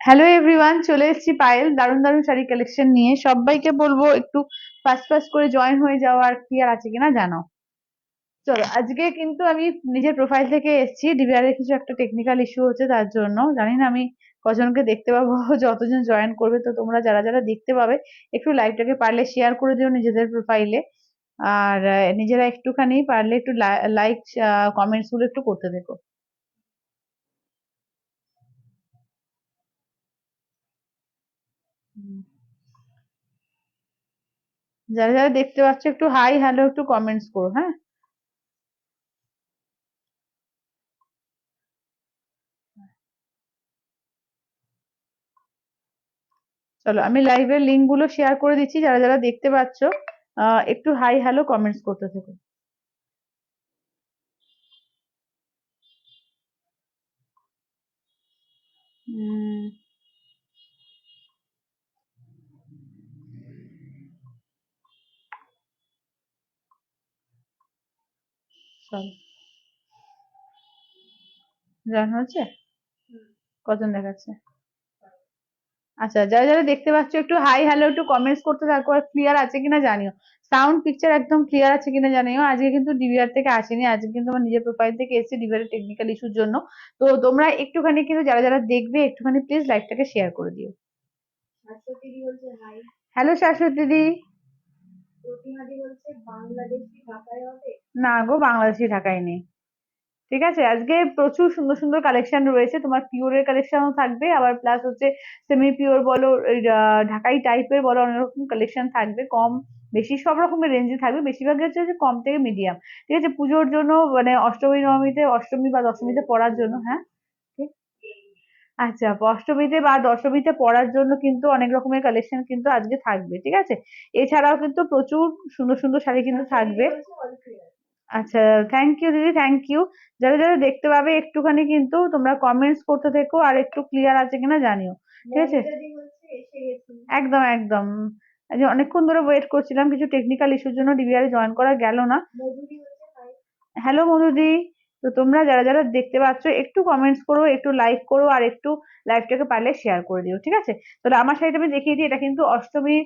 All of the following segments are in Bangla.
হ্যালো এভরিওয়ান, চলে এসেছি পায়েল দারুণ দারুণ শাড়ি কালেকশন নিয়ে। সবাইকে বলবো একটু ফাস্ট ফাস্ট করে জয়েন হয়ে যাওয়া, আর ক্লিয়ার আছে কিনা জানো। চলো, আজকে কিন্তু আমি নিজের প্রোফাইল থেকে এসেছি। ডিবিআর এর কিছু একটা টেকনিক্যাল ইস্যু হচ্ছে, তার জন্য জানি না আমি কজনকে দেখতে পাবো। যতজন জয়েন করবে, তো তোমরা যারা যারা দেখতে পাবে একটু লাইভটাকে পারলে শেয়ার করে দিও নিজেদের প্রোফাইলে। আর নিজেরা একটুখানি পারলে একটু লাইক কমেন্টস গুলো একটু করতে থেকো। হুম। যারা যারা দেখতে পাচ্ছ একটু হাই হ্যালো একটু কমেন্টস করো, হ্যাঁ। চলো, আমি লাইভের লিংক গুলো শেয়ার করে দিচ্ছি, যারা যারা দেখতে পাচ্ছ একটু হাই হ্যালো কমেন্টস করতে থাকো। উম, চলো, জানা হচ্ছে কজন দেখাচ্ছে। আচ্ছা, যারা যারা দেখতে পাচ্ছ একটু হাই হ্যালো একটু কমেন্টস করতে থাকো, আর ক্লিয়ার আছে কিনা জানিও। সাউন্ড পিকচার একদম ক্লিয়ার আছে কিনা জানিও। আজকে কিন্তু ডিভিআর থেকে আসেনি, আজকে কিন্তু আমার নিজের প্রোফাইল থেকে এসেছি ডিভিআর টেকনিক্যাল ইস্যুর জন্য। তো তোমরা একটুখানি কিন্তু যারা যারা দেখবে একটুখানি প্লিজ লাইভটাকে শেয়ার করে দিও। হ্যালো শাশ্বতী দিদি। না গো, বাংলাদেশি ঢাকায় নেই। ঠিক আছে, আজকে প্রচুর সুন্দর সুন্দর কালেকশন রয়েছে। তোমার পিওরের কালেকশনও থাকবে, আবার প্লাস হচ্ছে সেমি পিওর বলো, ওই, ঢাকাই টাইপের বলো, অনেক রকম কালেকশন থাকবে। কম বেশি সব রকমের রেঞ্জে থাকবে, বেশিরভাগ হচ্ছে যে কম থেকে মিডিয়াম। ঠিক আছে, পুজোর জন্য মানে অষ্টমী নবমীতে, অষ্টমী বা দশমীতে পড়ার জন্য, হ্যাঁ। ঠিক। আচ্ছা, অষ্টমীতে বা দশমীতে পড়ার জন্য কিন্তু অনেক রকমের কালেকশন কিন্তু আজকে থাকবে, ঠিক আছে। এছাড়াও কিন্তু প্রচুর সুন্দর সুন্দর শাড়ি কিন্তু থাকবে। আচ্ছা, থ্যাংক ইউ দিদি, থ্যাংক ইউ। যারা যারা দেখতে পাবে একটুখানি কিন্তু তোমরা কমেন্টস করতে থেকো, আর একটু ক্লিয়ার আছে কিনা জানিও। ঠিক আছে, একদম একদম। এই যে অনেকক্ষণ ধরে ওয়েট করছিলাম, কিছু টেকনিক্যাল ইস্যুর জন্য ডিবিআর জয়েন করা গেল না। হ্যালো মধুদি। তো তোমরা যারা যারা দেখতে পাচ্ছ একটু কমেন্টস করো, একটু লাইক করো, আর একটু লাইভটাকে পারলে শেয়ার করে দিও, ঠিক আছে। তো আমার শাড়িটা আমি দেখিয়ে দিই, এটা কিন্তু অষ্টমী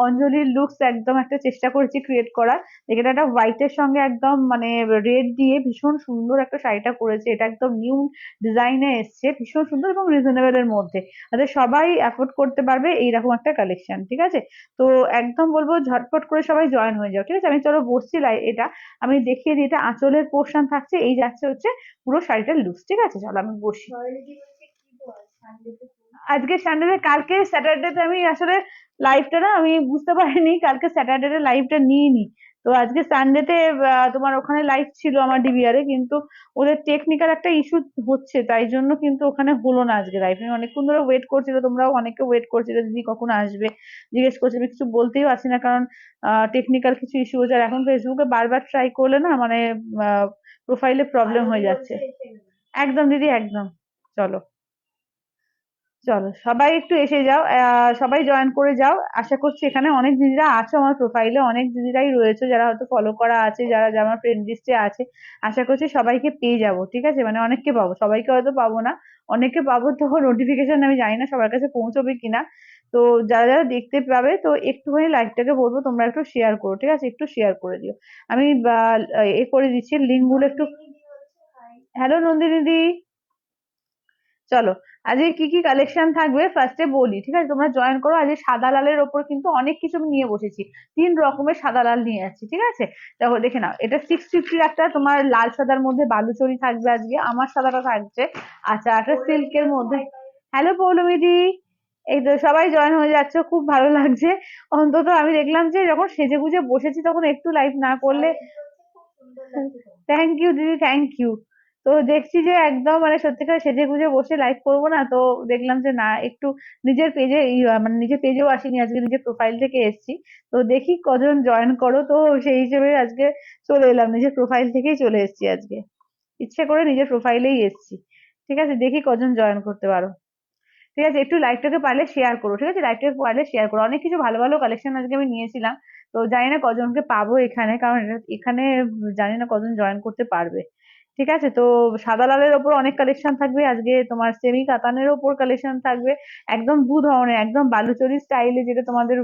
অঞ্জলির লুকস একদম একটা চেষ্টা করেছি ক্রিয়েট করার। যেটা একটা হোয়াইটের সঙ্গে একদম মানে রেড দিয়ে ভীষণ সুন্দর একটা শাড়িটা করেছে। এটা একদম নিউ ডিজাইনে এসছে, ভীষণ সুন্দর এবং রিজনেবল এর মধ্যে, যাতে সবাই অ্যাফোর্ড করতে পারবে এইরকম একটা কালেকশন, ঠিক আছে। তো একদম বলবো ঝটপট করে সবাই জয়েন হয়ে যাও, ঠিক আছে। আমি চলো বসছি এটা আমি দেখিয়ে দিই। এটা আঁচলের পোর্শন থাকছে, এই যাচ্ছে হচ্ছে পুরো শাড়িটার লুকস, ঠিক আছে। চলো আমি বসি। আজকে সানডে, কালকে স্যাটারডেতে আমি আসলে লাইভটা না আমি বুঝতে পারিনি, কালকে স্যাটারডে লাইভটা নিইনি। তো আজকে সানডেতে তোমার ওখানে লাইভ ছিল আমার ডিবিআরে, কিন্তু ওদের টেকনিক্যাল একটা ইস্যু হচ্ছে, তাই জন্য কিন্তু ওখানে হলো না আজকে লাইভ। আমি অনেকক্ষণ ধরে ওয়েট করছিল, তোমরাও অনেকে ওয়েট করছিলে দিদি কখন আসবে, জিজ্ঞেস করছি। আমি কিছু বলতেই পারছি না, কারণ টেকনিক্যাল কিছু ইস্যু হচ্ছে। আর এখন ফেসবুকে বারবার ট্রাই করলে না মানে প্রোফাইলে প্রবলেম হয়ে যাচ্ছে। একদম দিদি, একদম। চলো, চলো সবাই একটু এসে যাও, সবাই জয়েন করে যাও। আশা করছি এখানে অনেক দিদিরা আছো, আমার প্রোফাইলে অনেক দিদিরাই রয়েছে যারা হয়তো ফলো করা আছে, যারা যারা আমার ফ্রেন্ড লিস্টে আছে। আশা করছি সবাইকে পেয়ে যাবো, ঠিক আছে। মানে অনেককে পাবো, সবাইকে হয়তো পাবো না, অনেককে পাবো। তো নোটিফিকেশন আমি জানি না সবার কাছে পৌঁছবে কিনা। তো যারা যারা দেখতে পাবে তো একটুখানি লাইভটাকে বলবো তোমরা একটু শেয়ার করো, ঠিক আছে, একটু শেয়ার করে দিও। আমি এ করে দিচ্ছি লিঙ্ক গুলো একটু। হ্যালো নন্দিনী দি। চলো, আজকে কি কি কালেকশন থাকবে ফার্স্টে বলি, ঠিক আছে। তোমরা জয়েন করো। আজকে সাদা লালের ওপর কিন্তু অনেক কিছু আমি নিয়ে বসেছি। 3 রকমের সাদা লাল নিয়ে যাচ্ছি, ঠিক আছে। দেখো, দেখে নাও, এটা 650 একটা তোমার লাল সাদার মধ্যে বালুচরি থাকবে আজকে, আমার সাদাটা থাকছে। আচ্ছা, একটা সিল্কের মধ্যে। হ্যালো পৌলমী দি। এই তো সবাই জয়েন হয়ে যাচ্ছে, খুব ভালো লাগছে। অন্তত আমি দেখলাম যে যখন সেজে গুজে বসেছি তখন একটু লাইভ না করলে। থ্যাংক ইউ দিদি, থ্যাংক ইউ। তো দেখছি যে একদম মানে সত্যিকার সেজে গুজে বসে লাইভ করবো না, তো দেখলাম যে না, একটু নিজের পেজে মানে নিজের পেজেও আসিনি আজকে, নিজের প্রোফাইল থেকে এসেছি। তো দেখি কজন জয়েন করো, তো সেই হিসেবে আজকে চলে এলাম, নিজের প্রোফাইল থেকেই চলে এসেছি আজকে। ইচ্ছে করে নিজের প্রোফাইলেই এসেছি। ঠিক আছে, দেখি কজন জয়েন করতে পারো। ঠিক আছে, একটু লাইভটাকে পারলে শেয়ার করো, ঠিক আছে। লাইভটাকে পারলে শেয়ার করো, অনেক কিছু ভালো ভালো কালেকশন আজকে আমি নিয়েছিলাম। তো জানি না কজনকে পাবো এখানে, কারণ এখানে জানি না কজন জয়েন করতে পারবে। ঠিক আছে, তো সাদা লালের ওপর অনেক কালেকশন থাকবে আজকে, তোমার সেমি কাতানের ওপর কালেকশন থাকবে, একদম দু ধরনের, একদম বালুচরী স্টাইলে যেটা তোমাদের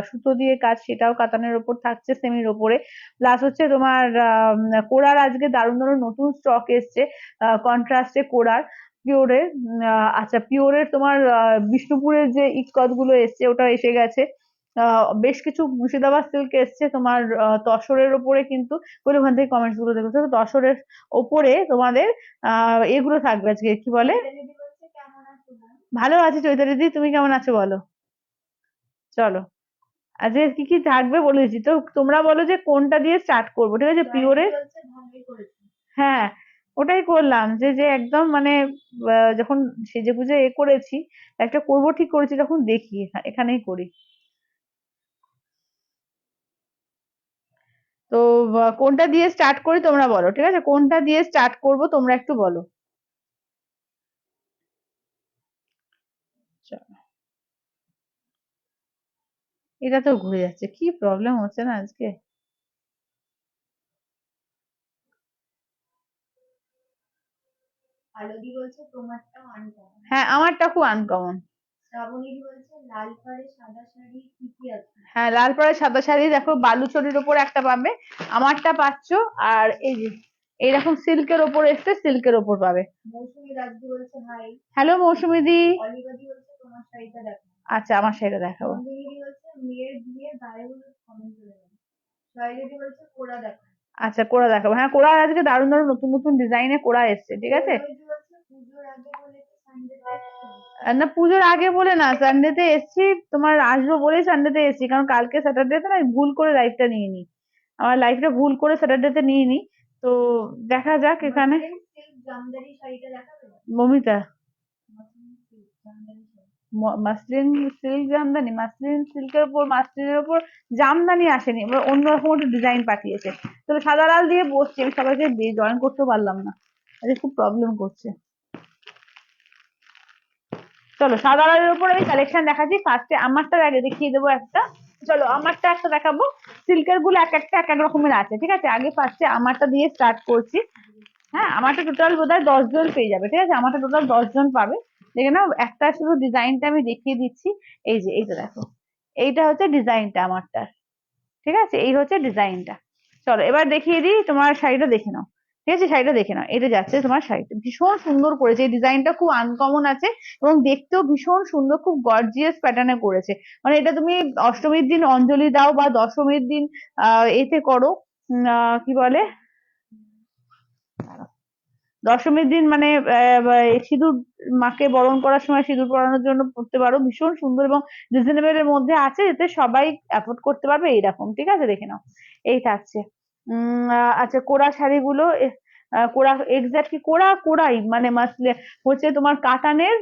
সুতো দিয়ে কাজ, সেটাও কাতানের ওপর থাকছে সেমির ওপরে। প্লাস হচ্ছে তোমার কোরার আজকে দারুণ দারুণ নতুন স্টক এসছে, কন্ট্রাস্টে কোরার, পিওরের। আচ্ছা, পিওরের তোমার বিষ্ণুপুরের যে ইকত গুলো এসছে ওটা এসে গেছে। বেশ কিছু মুর্শিদাবাদ সিল্ক এসছে তোমার তসরের ওপরে, কিন্তু বলে ওখান থেকে কমেন্টস গুলো দেখো, তো তসরের ওপরে তোমাদের এগুলো থাকবে আজকে, কি বলে। ভালো আছে চৈতালি দি, তুমি কেমন আছো বলো। চলো, আজকে কি কি থাকবে বলেছি তো, তোমরা বলো যে কোনটা দিয়ে স্টার্ট করবো, ঠিক আছে, পিওরের। হ্যাঁ, ওটাই করলাম, যে যে একদম মানে যখন সেজে গুজে এ করেছি, একটা করবো ঠিক করেছি, তখন দেখি এখানেই করি। তো কোনটা দিয়ে স্টার্ট করি তোমরা বলো, ঠিক আছে, কোনটা দিয়ে স্টার্ট করব তোমরা একটু বলো। চলো, এটা তো ঘুরে যাচ্ছে, কি প্রবলেম হচ্ছে না আজকে। হ্যাঁ, আমারটা খুব আনকমন। হ্যাঁ, লাল পাড়ের সাদা শাড়ি দেখো, বালুচরীর ওপর একটা পাবে, আমারটা পাচ্ছো। আর এই যে এইরকম সিল্কের ওপর এসছে, সিল্কের ওপর পাবে। হ্যালো মৌসুমী দি। আচ্ছা, আমার শাড়িটা দেখাবো। আচ্ছা, কোরা দেখাবো, হ্যাঁ, কোরা আজকে দারুণ দারুণ নতুন নতুন ডিজাইনে কোরা এসছে, ঠিক আছে। না, পুজোর আগে বলে না, সানডেতে এসছি, তোমার আসবো বলেই সানডেতে এসছি, কারণ কালকে স্যাটারডেতে না আমি ভুল করে লাইভটা নিয়ে নি, আমার লাইভটা ভুল করে স্যাটারডেতে নিয়ে নি। তো দেখা যাক এখানে। Momita, muslin silk jamdani, muslin সিল্কের উপর মাসলিনের উপর জামদানি আসেনি, এবার অন্যরকম একটা ডিজাইন পাঠিয়েছে। তবে সাদা লাল দিয়ে বসছি, আমি সবাইকে জয়েন করতে পারলাম না, আজকে খুব প্রবলেম করছে। চলো, সাদা লালের উপর আমি কালেকশন দেখাচ্ছি, ফার্স্টে আমারটা আগে দেখিয়ে দেবো একটা। চলো, আমারটা একটা দেখাবো, সিল্কের গুলো এক একটা এক এক রকমের আছে, ঠিক আছে, আগে ফার্স্টে আমারটা দিয়ে স্টার্ট করছি। হ্যাঁ, আমারটা টোটাল বোধহয় 10 জন পেয়ে যাবে, ঠিক আছে, আমারটা টোটাল 10 জন পাবে। দেখে নাও, একটা শুধু ডিজাইনটা আমি দেখিয়ে দিচ্ছি। এই যে এইটা দেখো, এইটা হচ্ছে ডিজাইনটা আমারটা, ঠিক আছে, এই হচ্ছে ডিজাইনটা। চলো, এবার দেখিয়ে দিই, তোমার শাড়িটা দেখে নাও, ঠিক আছে, শাড়িটা দেখে নাও, এটা যাচ্ছে তোমার শাড়িটা, ভীষণ সুন্দর করেছে, এই ডিজাইনটা খুব আনকমন আছে, এবং দেখতেও ভীষণ সুন্দর, খুব গর্জিয়াস প্যাটার্নে করেছে। মানে এটা তুমি অষ্টমীর দিন অঞ্জলি দাও, বা দশমীর দিন এতে করো, কি বলে, দশমীর দিন মানে সিঁদুর, মাকে বরণ করার সময় সিঁদুর পরানোর জন্য পড়তে পারো, ভীষণ সুন্দর এবং রিজনেবল এর মধ্যে আছে, যাতে সবাই অ্যাফোর্ড করতে পারবে এইরকম, ঠিক আছে, দেখে নাও, এই থাকছে। আচ্ছা, কোরা শাড়িগুলো কোরা, এক্স্যাক্টলি কোরা কোরাই মানে মাসলে হচ্ছে তোমার কাতানের,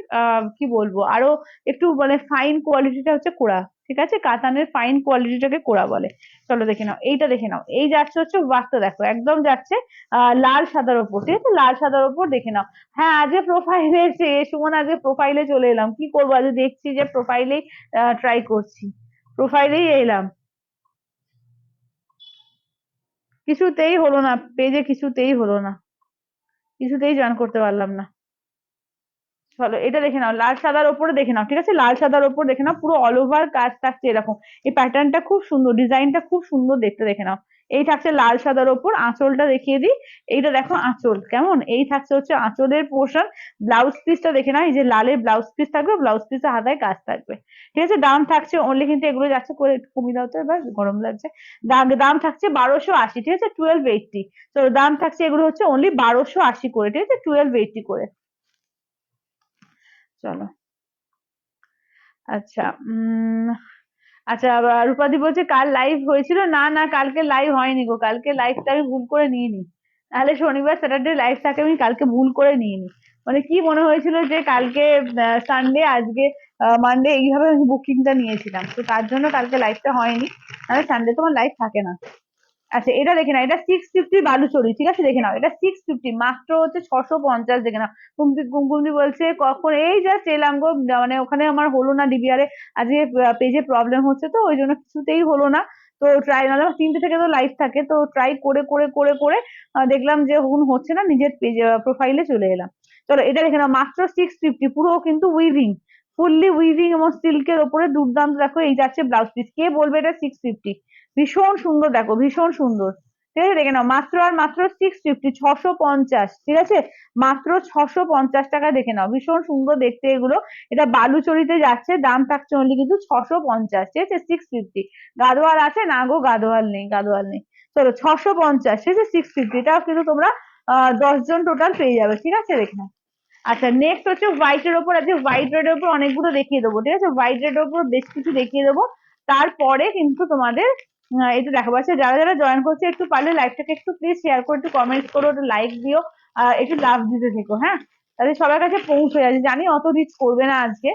কি বলবো, আরো একটু মানে ফাইন কোয়ালিটিটা হচ্ছে কোরা, ঠিক আছে, কাতানের ফাইন কোয়ালিটিটাকে কোরা বলে। চলো দেখে নাও, এইটা দেখে নাও, এই যাচ্ছে হচ্ছে ওয়ার্কটা দেখো, একদম যাচ্ছে লাল সাদার ওপর, ঠিক আছে, লাল সাদার ওপর দেখে নাও। হ্যাঁ, আজকে প্রোফাইলে এসে সুমন, আজকে প্রোফাইলে চলে এলাম, কি করবো, আজকে দেখছি যে প্রোফাইলেই ট্রাই করছি, প্রোফাইলেই এলাম, কিছুতেই হলো না, পেজে কিছুতেই হলো না, কিছুতেই জয়েন করতে পারলাম না। চলো, এটা দেখে নাও, লাল সাদার ওপরে দেখে নাও, ঠিক আছে, লাল সাদার ওপর দেখে নাও, পুরো অল ওভার কাজ থাকছে এরকম, এই প্যাটার্নটা খুব সুন্দর, ডিজাইনটা খুব সুন্দর দেখতে, দেখে নাও। এই থাকছে লাল সাদার ওপর, আঁচলটা দেখিয়ে দিই, এইটা দেখো আঁচল কেমন, এই থাকছে হচ্ছে আঁচলের পোর্শন। ব্লাউজ পিসটা দেখে নাও, এই যে লালের ব্লাউজ পিস থাকবে, ব্লাউজ পিসে হাতায় কাজ থাকবে, ঠিক আছে, দাম থাকছে অনলি, কিন্তু এগুলো যাচ্ছে করে, একটু কমিয়ে দাও তো, এবার গরম লাগছে। দাম দাম থাকছে 1280, ঠিক আছে, 1280। তো দাম থাকছে এগুলো হচ্ছে অনলি 1280 করে, ঠিক আছে, 1280 করে। চলো, আচ্ছা, আচ্ছা, আবার রূপাদি বলছে কাল লাইভ হয়েছিল, না না, কালকে লাইভ হয়নি গো, কালকে লাইভটা আমি ভুল করে নিইনি, তাহলে শনিবার স্যাটারডে লাইভ থাকে, আমি কালকে ভুল করে নিইনি, মানে কি মনে হয়েছিল যে কালকে সানডে, আজকে মানডে, এইভাবে আমি বুকিংটা নিয়েছিলাম, তো তার জন্য কালকে লাইভটা হয়নি, নাহলে সানডে তোমার লাইভ থাকে না। আচ্ছা, এটা দেখে নাও, এটা 650 বালুচরি, ঠিক আছে, দেখে নাও, এটা 650, মাত্র হচ্ছে 650, দেখে নাও। কুমকুমদি বলছে কখন, এই জাস্ট এলাম গো, মানে ওখানে আমার হলো না ডিবিআরে, আজকে পেজে প্রবলেম হচ্ছে, তো ওই জন্য কিছুতেই হলো না। তো তো ট্রাই, নাহলে আমার 3টে থেকে তো লাইভ থাকে, তো ট্রাই করে করে করে করে দেখলাম যে হচ্ছে না, নিজের পেজ প্রোফাইলে চলে এলাম। চলো এটা দেখে নাও, মাত্র 650, পুরো কিন্তু উইভিং, ফুললি উইভিং এবং সিল্কের ওপরে দুর্দান্ত। দেখো এই যাচ্ছে ব্লাউজ পিস, কে বলবে এটা 650, ভীষণ সুন্দর, দেখো ভীষণ সুন্দর। ঠিক আছে, দেখে নাও, মাত্র আর মাত্র 650, 650, ঠিক আছে, মাত্র 650 টাকা। দেখে নাও, ভীষণ সুন্দর দেখতে এগুলো। এটা বালুচরিতে যাচ্ছে, দাম থাকছে অনলি কিন্তু 650, ঠিক আছে, 650। গাদোয়াল আছে না গো? গাদোয়াল নেই, গাদোয়াল নেই। চলো 650, ঠিক আছে, 650, এটাও কিন্তু তোমরা 10 জন টোটাল পেয়ে যাবে, ঠিক আছে, দেখে নাও। আচ্ছা, নেক্সট হচ্ছে হোয়াইট এর ওপর আছে, হোয়াইট রেড এর ওপর অনেকগুলো দেখিয়ে দেবো, ঠিক আছে, হোয়াইট রেড এর ওপর বেশ কিছু দেখিয়ে দেবো। তারপরে কিন্তু তোমাদের এটা দেখাবো। আচ্ছা, যারা যারা জয়েন করছে একটু পারলে লাইভটাকে একটু প্লিজ শেয়ার করে, একটু কমেন্ট করো, একটু লাইক দিও, একটু লাভ দিতে থেকো, হ্যাঁ, তাহলে সবার কাছে পৌঁছে যাচ্ছে। জানি অত রিচ করবে না আজকে,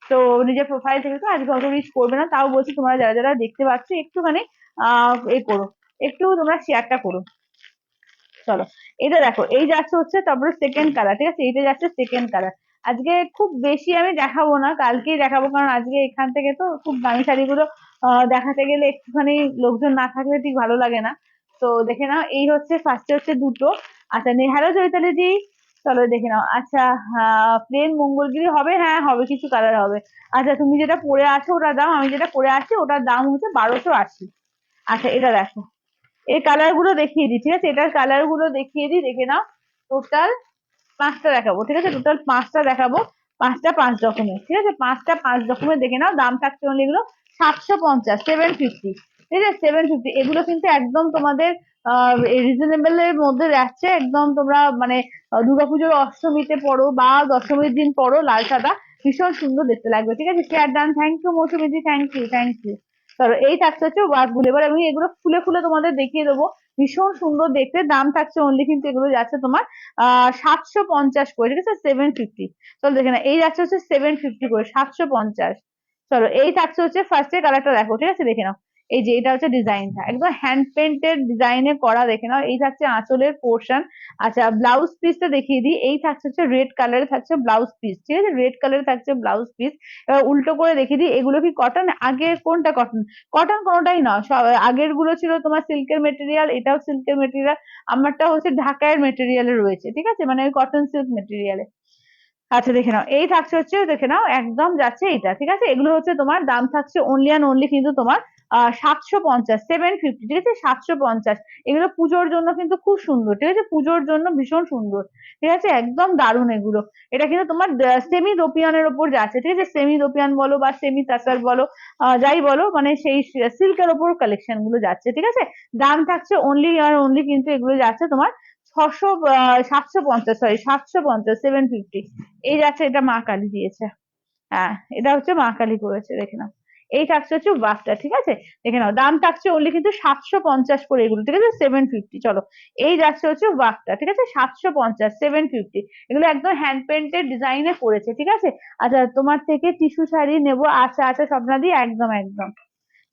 তো নিজের প্রোফাইল থেকে তো আজকে অত রিচ করবে না, তাও বলছি তোমরা যারা যারা দেখতে পাচ্ছ একটুখানি এ করো, একটু তোমরা শেয়ারটা করো। চলো এটা দেখো, এই যাচ্ছে হচ্ছে তারপরে সেকেন্ড কালার, ঠিক আছে, এইটা যাচ্ছে সেকেন্ড কালার। আজকে খুব বেশি আমি দেখাবো না, কালকেই দেখাবো, কারণ আজকে এখান থেকে তো খুব দামি শাড়িগুলো দেখাতে গেলে একটুখানি লোকজন না থাকলে ঠিক ভালো লাগে না। তো দেখে নাও, এই হচ্ছে ফার্স্টে হচ্ছে দুটো। আচ্ছা, হ্যালো চৈতালি দি, চলো দেখে নাও। আচ্ছা, প্লেন মঙ্গলগিরি হবে, হ্যাঁ হবে, কিছু কালার হবে। আচ্ছা, তুমি যেটা পরে আছো ওটার দাম, আমি যেটা পরে আছি ওটার দাম হচ্ছে 1280। আচ্ছা, এটা দেখো, এই কালার গুলো দেখিয়ে দিই, ঠিক আছে, এটার কালার গুলো দেখিয়ে দিই, দেখে নাও। টোটাল 5টা দেখাবো, ঠিক আছে, টোটাল 5টা দেখাবো, 5টা 5 রকমের, ঠিক আছে, 5টা 5 রকমের। দেখে নাও, দাম থাকছে অনলি এগুলো 750, 750, ঠিক আছে, 750। এগুলো কিন্তু একদম তোমাদের রিজনেবল এর মধ্যে যাচ্ছে, একদম তোমরা মানে দুর্গাপুজোর অষ্টমীতে পড়ো বা দশমীর দিন পড়ো, লাল সাদা ভীষণ সুন্দর দেখতে লাগবে, ঠিক আছে। Share done, thank you Mousumi ji, thank you, thank you. চলো এই থাকছে হচ্ছে ওয়ার্ক গুলো, এবার আমি এগুলো খুলে খুলে তোমাদের দেখিয়ে দেবো, ভীষণ সুন্দর দেখতে। দাম থাকছে অনলি কিন্তু এগুলো যাচ্ছে তোমার 750 করে, ঠিক আছে, 750। চলো দেখে না, এই যাচ্ছে হচ্ছে 750 করে, 750। চলো এই থাকছে হচ্ছে ফার্স্টে কালারটা দেখো, ঠিক আছে, দেখে নাও। এই যে এটা হচ্ছে ডিজাইনটা, একদম হ্যান্ড পেন্টেড ডিজাইনে করা, দেখে নাও। এই থাকছে আঁচলের পোর্শন। আচ্ছা, ব্লাউজ পিসটা দেখিয়ে দিই, এই থাকছে হচ্ছে রেড কালারে থাকছে ব্লাউজ পিস, ঠিক আছে, রেড কালারে থাকছে ব্লাউজ পিস। এবার উল্টো করে দেখিয়ে দিই, এগুলো কি কটন? আগে কোনটা কটন? কটন কোনোটাই না, সব আগের গুলো ছিল তোমার সিল্কের মেটেরিয়াল, এটাও সিল্কের মেটেরিয়াল, আমারটা হচ্ছে ঢাকায়ের মেটেরিয়ালে রয়েছে, ঠিক আছে, মানে ওই কটন সিল্ক মেটেরিয়ালে। আচ্ছা, দেখে নাও, এই থাকছে হচ্ছে, দেখে নাও, একদম যাচ্ছে এইটা, ঠিক আছে। এগুলো হচ্ছে তোমার দাম থাকছে অনলি অ্যান্ড অনলি কিন্তু তোমার 750, 750, ঠিক আছে, 750। এগুলো পুজোর জন্য কিন্তু খুব সুন্দর, ঠিক আছে, পুজোর জন্য ভীষণ সুন্দর, ঠিক আছে, একদম দারুণ এগুলো। এটা কিন্তু তোমার সেমি দোপিয়ানের ওপর যাচ্ছে, ঠিক আছে, সেমি দোপিয়ান বলো বা সেমি তাসার বলো, যাই বলো, মানে সেই সিল্কের ওপর কালেকশন গুলো যাচ্ছে, ঠিক আছে। দাম থাকছে অনলি আর অনলি কিন্তু এগুলো যাচ্ছে তোমার 750, সরি 750, 750। এই যাচ্ছে, এটা মা কালী দিয়েছে, হ্যাঁ, এটা হচ্ছে মা কালী করেছে, দেখে নাও। এই থাকছে হচ্ছে ওয়ার্কটা, ঠিক আছে, দেখে নাও, দাম থাকছে অনলি কিন্তু 750 করে এগুলো, ঠিক আছে, 750। চলো এই যাচ্ছে হচ্ছে ওয়ার্কটা, ঠিক আছে, 750, 750। এগুলো একদম হ্যান্ড পেন্টেড ডিজাইনে করেছে, ঠিক আছে। আচ্ছা, তোমার থেকে টিস্যু শাড়ি নেবো, আচ্ছা আচ্ছা স্বপ্নাদি, একদম একদম।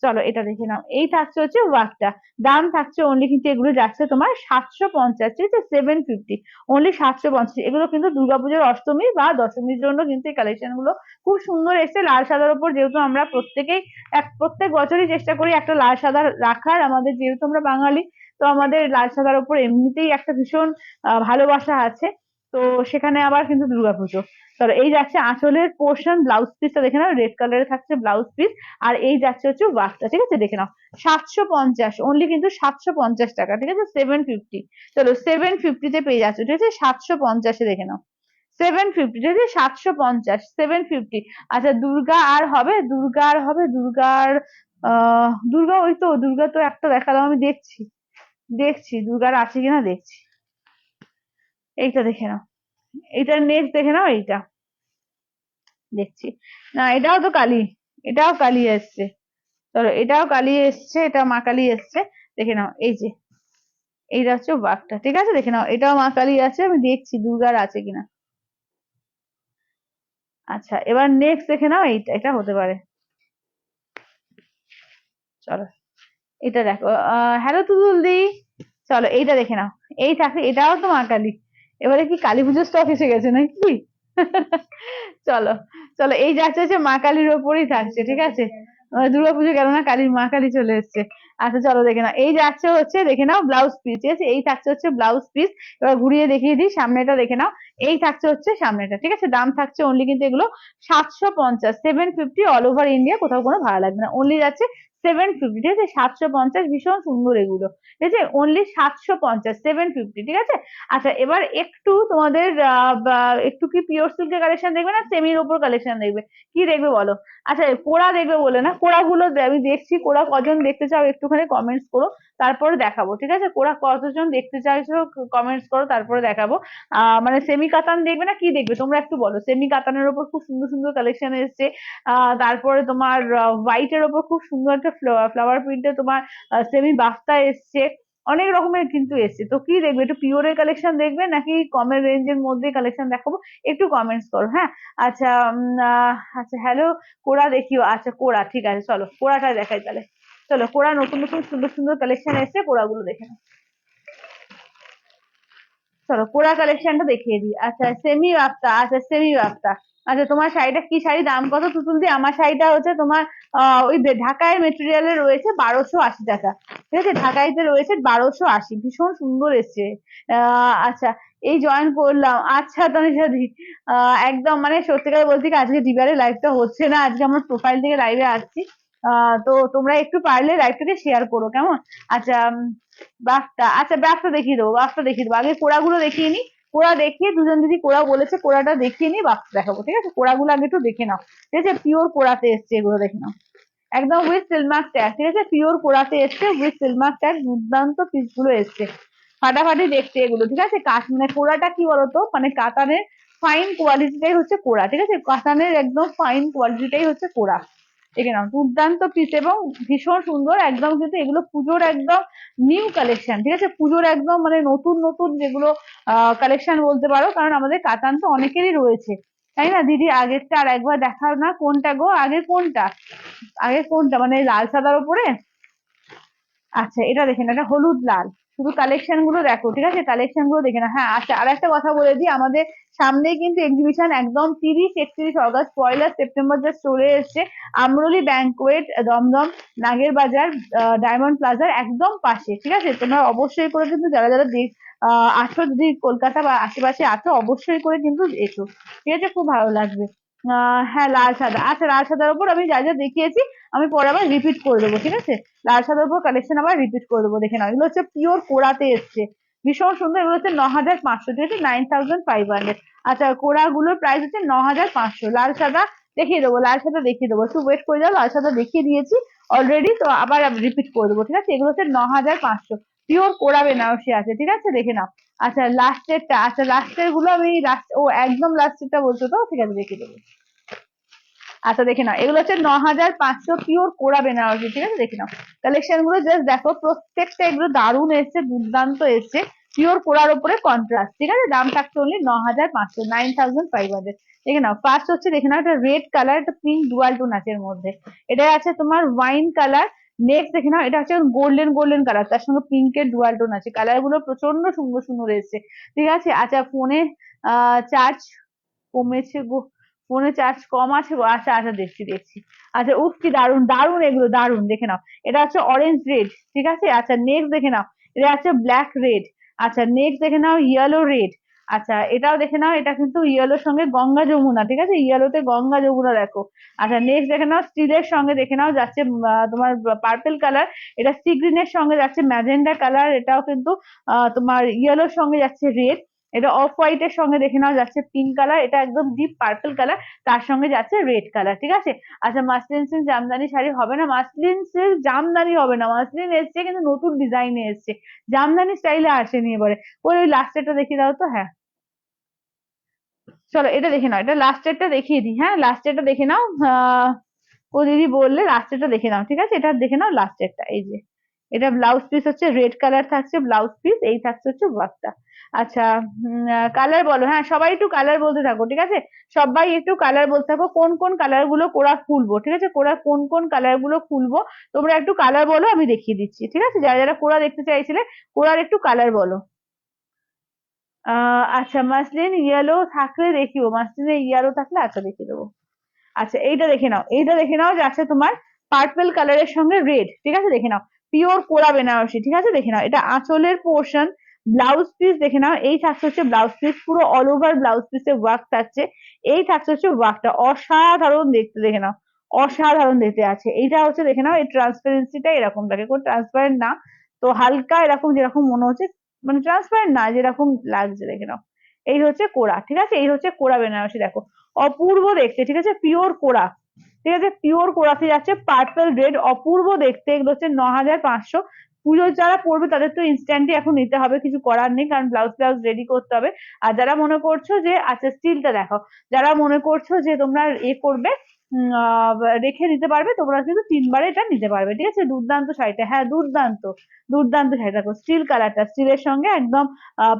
চলো এটা দেখে নাও, এই থাকছে হচ্ছে ওয়ার্কটা। দাম থাকছে অনলি কিন্তু এগুলো যাচ্ছে তোমার 750, ঠিক আছে, 750, অনলি 750। এগুলো কিন্তু দুর্গাপুজোর অষ্টমী বা দশমীর জন্য কিন্তু এই কালেকশন গুলো খুব সুন্দর এসছে, লাল সাদার উপর। যেহেতু আমরা প্রত্যেকেই প্রত্যেক বছরই চেষ্টা করি একটা লাল সাদা রাখার, আমাদের যেহেতু আমরা বাঙালি, তো আমাদের লাল সাদার উপর এমনিতেই একটা ভীষণ ভালোবাসা আছে, তো সেখানে আবার কিন্তু দুর্গাপুজো। চলো এই যাচ্ছে আঁচলের পোর্শন, ব্লাউজ পিসটা দেখে নাও, রেড কালারে থাকছে ব্লাউজ পিস। আর এই যাচ্ছে হচ্ছে ওয়ার্কটা, ঠিক আছে, দেখে নাও, 750, অনলি কিন্তু 750 টাকা, ঠিক আছে, 750। চলো 750 তে পেয়ে যাচ্ছে, ঠিক আছে, 750-এ, দেখে নাও, 750, ঠিক আছে, 750, 750। আচ্ছা, দুর্গা আর হবে, দুর্গা আর হবে, দুর্গার দুর্গা, ওই তো দুর্গা তো একটা দেখালাম, আমি দেখছি, দেখছি দুর্গার আছে কিনা দেখছি। এইটা দেখে নাও, এইটা নেক্সট দেখে নাও, এইটা দেখছি। না, এটাও তো কালী, এটাও কালী এসছে। চলো এটাও কালী এসছে, এটা মা কালী এসছে, দেখে নাও। এই যে এইটা হচ্ছে বাঘটা, ঠিক আছে, দেখে নাও, এটাও মা কালী আছে, আমি দেখছি দুর্গার আছে কিনা। আচ্ছা, এবার নেক্সট দেখে নাও, এইটা, এটা হতে পারে। চলো এটা দেখো, হ্যালো তুদুল দি, চলো এইটা দেখে নাও, এই থাকে, এটাও তো মা কালী। এবারে কি কালী পুজোর স্টক এসে গেছে নাকি? চলো, চলো এই যাচ্ছে হচ্ছে মা কালীর ওপরেই থাকছে, ঠিক আছে, দুর্গাপুজো গেল না, কালীর মা কালী চলে এসছে। আচ্ছা চলো দেখে নাও, এই যাচ্ছে হচ্ছে দেখে নাও ব্লাউজ পিস, ঠিক আছে, এই থাকছে হচ্ছে ব্লাউজ পিস। এবার ঘুরিয়ে দেখিয়ে দিই সামনেটা দেখে নাও, এই থাকছে হচ্ছে সামনেটা, ঠিক আছে। দাম থাকছে অনলি কিন্তু এগুলো 750, 750 অল ওভার ইন্ডিয়া, কোথাও কোনো ভাড়া লাগবে না, অনলি যাচ্ছে 750, ঠিক আছে, 750, ভীষণ সুন্দর এগুলো, ঠিক আছে, অনলি 750, 750, ঠিক আছে। আচ্ছা এবার একটু তোমাদের একটু কি পিওর সিল্কের কালেকশন দেখবে না সেমির ওপর কালেকশন দেখবে, কি দেখবে বলো? আচ্ছা কোড়া দেখবে বলে না, কোড়াগুলো আমি দেখছি, কোড়া কজন দেখতে চাও একটুখানি কমেন্টস করো, তারপরে দেখাবো, ঠিক আছে। কোড়া কতজন দেখতে চাইছো কমেন্টস করো, তারপরে দেখাবো। মানে সেমি কাতান দেখবে না কি দেখবে তোমরা একটু বলো। সেমি কাতানের ওপর খুব সুন্দর সুন্দর কালেকশন এসছে, তারপরে তোমার হোয়াইট এর ওপর খুব সুন্দর একটা ফ্লাওয়ার প্রিন্টে তোমার সেমি বাফতা এসছে, অনেক রকমের কিন্তু এসছে। তো কি দেখবে, একটু পিওরের কালেকশন দেখবে নাকি কমের রেঞ্জের মধ্যে কালেকশন দেখাবো, একটু কমেন্টস করো, হ্যাঁ। আচ্ছা আচ্ছা হ্যালো, কোড়া দেখিও, আচ্ছা কোড়া, ঠিক আছে চলো কোড়াটা দেখাই তাহলে। চলো কোড়া নতুন নতুন সুন্দর সুন্দর কালেকশন এসছে, কোড়াগুলো দেখে নাও। চলো কোড়া কালেকশনটা দেখিয়ে দিই। আচ্ছা সেমি বাফতা, আচ্ছা সেমি বাফতা, আচ্ছা তোমার শাড়িটা কি শাড়ি, দাম কত তুতুল দি? আমার শাড়িটা হচ্ছে তোমার ওই ঢাকায় মেটেরিয়ালে রয়েছে 1280 টাকা, ঠিক আছে, ঢাকাইতে রয়েছে 1280, ভীষণ সুন্দর এসছে। আচ্ছা এই জয়েন করলাম, আচ্ছা তনিষা দি, একদম মানে সত্যিকার বলছি কি আজকে দিবারে লাইভটা হচ্ছে না, আজকে আমার প্রোফাইল থেকে লাইভে আসছি। তো তোমরা একটু পারলে লাইভটাকে শেয়ার করো কেমন। আচ্ছা বাফটা, আচ্ছা বাফটা দেখিয়ে দেবো, বাফটা দেখিয়ে দেবো, আগে কোড়াগুলো দেখিয়ে নি, কোড়া দেখিয়ে দুজন দিদি কোড়া বলেছে, কোড়াটা দেখিয়ে নি, বাফটা দেখাবো, ঠিক আছে। কোড়াগুলো আগে একটু দেখে নাও, ঠিক আছে, পিওর কোড়াতে এসছে এগুলো, দেখে নাও, একদম উইথ সিলমার্ক ট্যাগ, ঠিক আছে, পিওর কোড়াতে এসছে উইথ সিলমার্ক ট্যাগ, দুর্দান্ত পিস গুলো এসছে, ফাটাফাটি দেখতে এগুলো, ঠিক আছে। মানে কোড়াটা কি বলতো, মানে কাতানের ফাইন কোয়ালিটিটাই হচ্ছে কোড়া, ঠিক আছে, কাতানের একদম ফাইন কোয়ালিটিটাই হচ্ছে কোড়া, দেখে নাও, দুর্দান্ত পিস এবং ভীষণ সুন্দর একদম, কিন্তু এগুলো পুজোর একদম নিউ কালেকশন, ঠিক আছে, পুজোর একদম মানে নতুন নতুন যেগুলো কালেকশন বলতে পারো, কারণ আমাদের কাতান তো অনেকেরই রয়েছে, তাই না দিদি? আগেরটা আর একবার দেখাও না, কোনটা গো, আগের কোনটা, আগের কোনটা মানে লাল সাদার উপরে? আচ্ছা এটা দেখে না, এটা হলুদ লাল, শুধু কালেকশন গুলো দেখো, ঠিক আছে, কালেকশন গুলো দেখে না। হ্যাঁ আচ্ছা আর একটা কথা বলে দিই, আমাদের সামনেই কিন্তু এক্সিবিশন একদম 30-31 অগস্ট, 1 সেপ্টেম্বর জাস্ট চলে এসছে, আমরলি ব্যাংকোয়েট, দমদম, নাগের বাজার, ডায়মন্ড প্লাজার একদম পাশে, ঠিক আছে। তোমরা অবশ্যই করে কিন্তু যারা যারা আছো, যদি কলকাতা বা আশেপাশে আছো অবশ্যই করে কিন্তু এসো, ঠিক আছে, খুব ভালো লাগবে। হ্যাঁ লাল সাদা, আচ্ছা লাল সাদার উপর আমি যা যা দেখিয়েছি আমি পরে আবার রিপিট করে দেবো, ঠিক আছে, লাল সাদার উপর কালেকশন আবার রিপিট করে দেবো, দেখে নাও, এগুলো হচ্ছে পিওর কোড়াতে এসছে, ভীষণ সুন্দর, এগুলো হচ্ছে 9500, ঠিক আছে, 9500। আচ্ছা কোড়াগুলোর প্রাইস হচ্ছে 9500, লাল সাদা দেখিয়ে দেবো, লাল সাদা দেখিয়ে দেবো, একটু ওয়েট করে যাও, লাল সাদা দেখিয়ে দিয়েছি অলরেডি, তো আবার রিপিট করে দেবো, ঠিক আছে, এগুলো হচ্ছে 9500, পিওর কোড়া বেনারসি আছে, ঠিক আছে, দেখে নাও। আচ্ছা লাস্টেরটা, আচ্ছা লাস্টের গুলো আমি লাস্ট, ও একদম লাস্টেরটা বলছো তো, ঠিক আছে দেখিয়ে দেবো। আচ্ছা দেখে নাও, এগুলো হচ্ছে 9500, পিওর কোড়া বেনারসি, ঠিক আছে, দেখে নাও কালেকশন গুলো, জাস্ট দেখো প্রত্যেকটা এগুলো দারুণ এসছে, দুর্দান্ত এসছে, পিওর কোড়ার উপরে কন্ট্রাস্ট, ঠিক আছে, দাম থাকছে অনলি 9500, 9500, দেখে নাও। ফার্স্ট হচ্ছে দেখে নাও, এটা রেড কালার, একটা পিঙ্ক ডুয়াল টোন আছে এর মধ্যে, এটা আছে তোমার ওয়াইন কালার। নেক্সট দেখে নাও, এটা হচ্ছে গোল্ডেন গোল্ডেন কালার, তার সঙ্গে পিঙ্কের ডুয়াল টোন আছে, কালার গুলো প্রচন্ড সুন্দর সুন্দর এসছে, ঠিক আছে। আচ্ছা ফোনে চার্জ কমেছে গো, ফোনে চার্জ কম আছে গো, আচ্ছা আচ্ছা দেখছি দেখছি, আচ্ছা উফ কি দারুন দারুন এগুলো, দারুন, দেখে নাও, এটা হচ্ছে অরেঞ্জ রেড, ঠিক আছে। আচ্ছা নেক্সট দেখে নাও, এটা হচ্ছে ব্ল্যাক রেড। আচ্ছা নেক্সট দেখে নাও ইয়েলো রেড। আচ্ছা এটাও দেখে নাও, এটা কিন্তু ইয়েলোর সঙ্গে গঙ্গা যমুনা, ঠিক আছে, ইয়েলোতে গঙ্গা যমুনা দেখো। আচ্ছা নেক্সট দেখে নাও স্টিলের সঙ্গে দেখে নাও যাচ্ছে তোমার পার্পল কালার, এটা সি গ্রিনের সঙ্গে যাচ্ছে ম্যাজেন্ডা কালার, এটাও কিন্তু তোমার ইয়েলোর সঙ্গে যাচ্ছে রেড, এটা অফ হোয়াইট এর সঙ্গে দেখে নাও যাচ্ছে পিঙ্ক কালার, এটা একদম ডিপ পার্পল কালার, তার সঙ্গে যাচ্ছে রেড কালার, ঠিক আছে। আচ্ছা মাসলিন সিল্ক জামদানি শাড়ি হবে না, মাসলিন সিল্ক জামদানি হবে না, মাসলিন এসছে কিন্তু নতুন ডিজাইনে এসছে, জামদানি স্টাইলে আসেনি এবারে। ওই লাস্টেরটা দেখিয়ে দাও তো, হ্যাঁ চলো এটা দেখে নাও, এটা লাস্টেরটা দেখিয়ে দিই, হ্যাঁ লাস্টেরটা দেখে নাও, ও দিদি বললে লাস্টেরটা দেখে নাও, ঠিক আছে, এটা দেখে নাও লাস্টেরটা, এই যে এটা ব্লাউজ পিস হচ্ছে রেড কালার থাকছে ব্লাউজ পিস, এই থাকছে হচ্ছে ওয়ার্কটা। আচ্ছা কালার বলো, হ্যাঁ সবাই একটু কালার বলতে থাকো, ঠিক আছে, সবাই একটু কালার বলতে থাকো, কোন কোন কালার গুলো কোরা খুলবো, ঠিক আছে, কোরা কোন কোন কালার গুলো খুলবো, তোমরা একটু কালার বলো আমি দেখিয়ে দিচ্ছি, ঠিক আছে, যারা যারা কোরা দেখতে চাইছিলে কোরার একটু কালার বলো। আচ্ছা মাসলিন ইয়েলো থাকলে দেখিও, মাসলিনে ইয়েলো থাকলে আচ্ছা দেখিয়ে দেবো। আচ্ছা এইটা দেখে নাও, এইটা দেখে নাও যে আছে তোমার পার্পল কালারের সঙ্গে রেড, ঠিক আছে, দেখে নাও পিওর কোরা বেনারসি, ঠিক আছে দেখে নাও, এটা আঁচলের পোর্শন। ব্লাউজ পিস দেখে নাও, এই থাকছে হচ্ছে ব্লাউজ পিস, পুরো অল ওভার ব্লাউজ পিসে ওয়ার্ক থাকছে। এই থাকছে হচ্ছে ওয়ার্কটা, অসাধারণ দেখতে, দেখে নাও অসাধারণ দেখতে আছে। এইটা হচ্ছে দেখে নাও, এই ট্রান্সপারেন্সিটা এরকম থাকে, কোনো ট্রান্সপারেন্ট না, তো হালকা এরকম যেরকম মনে হচ্ছে, মানে ট্রান্সপারেন্ট না, যেরকম লাগছে দেখে নাও। এই হচ্ছে কোরা, ঠিক আছে, এই হচ্ছে কোরা বেনারসি, দেখো অপূর্ব দেখতে, ঠিক আছে, পিওর কোরা, ঠিক আছে, পিওর কোরাতে যাচ্ছে পার্পল রেড, অপূর্ব দেখতে। এগুলো হচ্ছে 9,500। পুজো যারা পড়বে তাদের তো ইনস্ট্যান্টলি এখন নিতে হবে, কিছু করার নেই, কারণ ব্লাউজ ব্লাউজ রেডি করতে হবে। আর যারা মনে করছো যে আচ্ছা স্টিলটা দেখো, যারা মনে করছো যে তোমরা করবে, রেখে দিতে পারবে, তোমরা কিন্তু 3 বারে এটা নিতে পারবে, ঠিক আছে। দুর্দান্ত শাড়িটা, হ্যাঁ দুর্দান্ত, দুর্দান্ত শাড়ি, দেখো স্টিল কালারটা, স্টিলের সঙ্গে একদম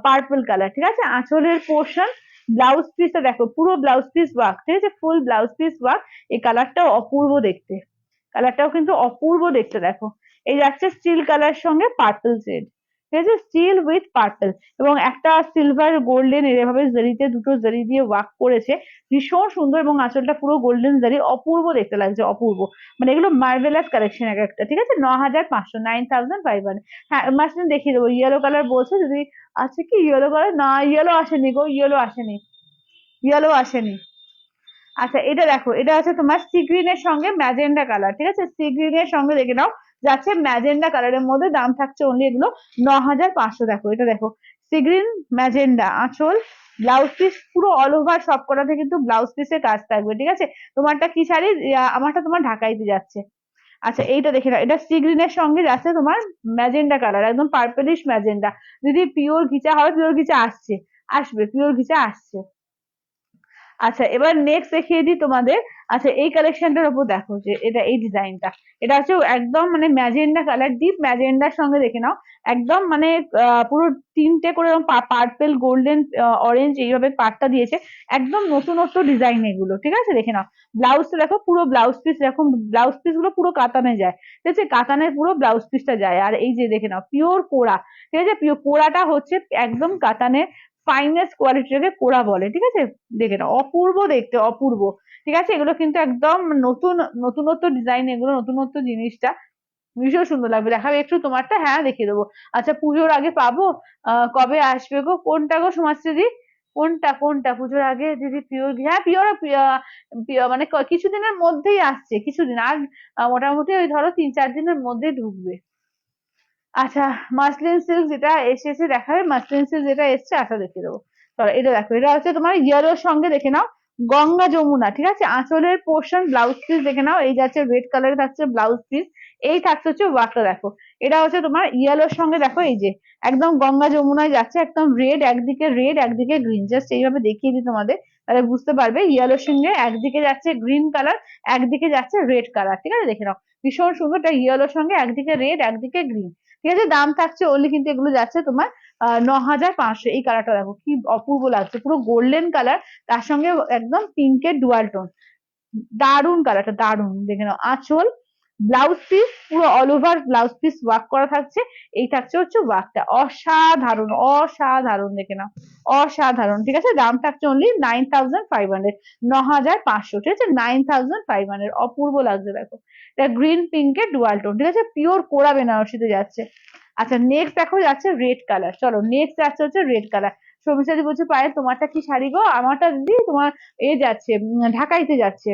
পার্পল কালার, ঠিক আছে। আঁচলের পোর্শন, ব্লাউজ পিসটা দেখো, পুরো ব্লাউজ পিস ওয়ার্ক, ঠিক আছে, ফুল ব্লাউজ পিস ওয়ার্ক। এই কালারটাও অপূর্ব দেখতে, কালারটাও কিন্তু অপূর্ব দেখতে, দেখো এই যাচ্ছে স্টিল কালার সঙ্গে পার্পল শেড, ঠিক আছে, স্টিল উইথ পার্পল, এবং একটা সিলভার গোল্ডেন এভাবে জারিতে, দুটো জারি দিয়ে ওয়ার্ক করেছে, ভীষণ সুন্দর, এবং আঁচলটা পুরো গোল্ডেন জারি, অপূর্ব দেখতে লাগছে, অপূর্ব, মানে এগুলো মার্ভেলাস কালেকশন এক একটা, ঠিক আছে। 9,500, 9,500। হ্যাঁ মাসলিন দেখিয়ে দেবো, ইয়েলো কালার বলছে যদি আছে কি, ইয়েলো কালার না, ইয়েলো আসেনি গো, ইয়েলো আসেনি, ইয়েলো আসেনি। আচ্ছা এটা দেখো, এটা আছে তোমার সি গ্রিনের সঙ্গে ম্যাজেন্ডা কালার, ঠিক আছে, সি গ্রিনের সঙ্গে দেখে নাও যাচ্ছে ম্যাজেন্ডা কালারের মধ্যে, দাম থাকছে অনলি এগুলো 9,500। দেখো এটা দেখো, সি গ্রিন ম্যাজেন্ডা, আঁচল, ব্লাউজ পিস পুরো অল ওভার সব কটাতে কিন্তু ব্লাউজ পিসের কাজ থাকবে, ঠিক আছে। তোমারটা কি শাড়ি, আমারটা তোমার ঢাকাইতে যাচ্ছে। আচ্ছা এইটা দেখে নাও, এটা সি গ্রিনের সঙ্গে যাচ্ছে তোমার ম্যাজেন্ডা কালার, একদম পার্পলিশ ম্যাজেন্ডা। যদি পিওর ঘিচা হয়, পিওর ঘিচা আসছে, আসবে, পিওর ঘিচা আসছে। আচ্ছা এবার নেক্সট দেখিয়ে দিই তোমাদের। আচ্ছা এই কালেকশনটার উপর দেখো, যে এটা এই ডিজাইনটা, এটা হচ্ছে একদম মানে ম্যাজেন্ডা কালার, ডিপ ম্যাজেন্ডার সঙ্গে দেখে নাও, একদম মানে পুরো তিনটে করে পার্পেল গোল্ডেন অরেঞ্জ এইভাবে পাটটা দিয়েছে, একদম নতুনত্ব ডিজাইন এগুলো, ঠিক আছে দেখে নাও। ব্লাউজটা দেখো, পুরো ব্লাউজ পিস, এরকম ব্লাউজ পিস গুলো পুরো কাতানে যায়, ঠিক আছে, কাতানে পুরো ব্লাউজ পিসটা যায়। আর এই যে দেখে নাও পিওর কোরা, ঠিক আছে, পিওর কোরাটা হচ্ছে একদম কাতানের ফাইনেস্ট কোয়ালিটিটাকে কোরা বলে, ঠিক আছে। দেখে নাও অপূর্ব দেখতে, অপূর্ব, ঠিক আছে, এগুলো কিন্তু একদম নতুন, নতুনত্ব ডিজাইন, এগুলো নতুনত্ব জিনিসটা ভীষণ সুন্দর লাগবে। দেখাবে একটু তোমারটা, হ্যাঁ দেখিয়ে দেবো। আচ্ছা পুজোর আগে পাবো, কবে আসবে গো, কোনটা গো সমাজসেবী, কোনটা কোনটা পুজোর আগে দিদি, পিওর, হ্যাঁ পিওর, মানে কিছুদিনের মধ্যেই আসছে, কিছুদিন আর, মোটামুটি ওই ধরো 3-4 দিনের মধ্যে ঢুকবে। আচ্ছা মাসলিন সিল্ক যেটা এসেছে দেখাবে, মাসলিন সিল্ক যেটা এসছে আশা দেখিয়ে দেবো। চলো এটা দেখো, এটা হচ্ছে তোমার ইয়েলোর সঙ্গে দেখে নাও, গঙ্গা যমুনা, ঠিক আছে, আঁচলের পোর্শন, ব্লাউজ পিস দেখে নাও, এই যাচ্ছে রেড কালারে থাকছে ব্লাউজ পিস, এই থাকছে হচ্ছে ওয়ার্কটা, দেখো এটা হচ্ছে তোমার ইয়েলোর সঙ্গে, দেখো এই যে একদম গঙ্গা যমুনায় যাচ্ছে, একদম রেড একদিকে গ্রিন, জাস্ট এইভাবে দেখিয়ে দিই তোমাদের, তাহলে বুঝতে পারবে। ইয়েলোর সঙ্গে একদিকে যাচ্ছে গ্রিন কালার, একদিকে যাচ্ছে রেড কালার, ঠিক আছে দেখে নাও, ভীষণ সুন্দর, এটা ইয়েলোর সঙ্গে একদিকে রেড একদিকে গ্রিন, ঠিক আছে। দাম থাকছে অনলি কিন্তু এগুলো যাচ্ছে তোমার 9,500। এই কালারটা দেখো কি অপূর্ব লাগছে, পুরো গোল্ডেন কালার, তার সঙ্গে একদম পিঙ্কের ডুয়াল টোন, দারুন কালারটা, দারুন দেখে নাও। আঁচল, ব্লাউজ পিস পুরো all over blouse piece work করা থাকছে, এই থাকছে হচ্ছে ওয়ার্কটা, অসাধারণ, অসাধারণ দেখে নাও, অসাধারণ, ঠিক আছে। দাম থাকছে অনলি 9,500, 9,500, ঠিক আছে, 9,500, অপূর্ব লাগছে দেখো, এটা গ্রিন পিঙ্কের ডুয়াল টোন, ঠিক আছে, পিওর কোরা বেনারসিতে যাচ্ছে। আচ্ছা নেক্সট দেখো যাচ্ছে রেড কালার, চলো নেক্সট যাচ্ছে হচ্ছে রেড কালার। সৌমিশাদি বলছে পায়েল তোমারটা কি শাড়ি গো, আমারটা দিদি তোমার যাচ্ছে, ঢাকাইতে যাচ্ছে।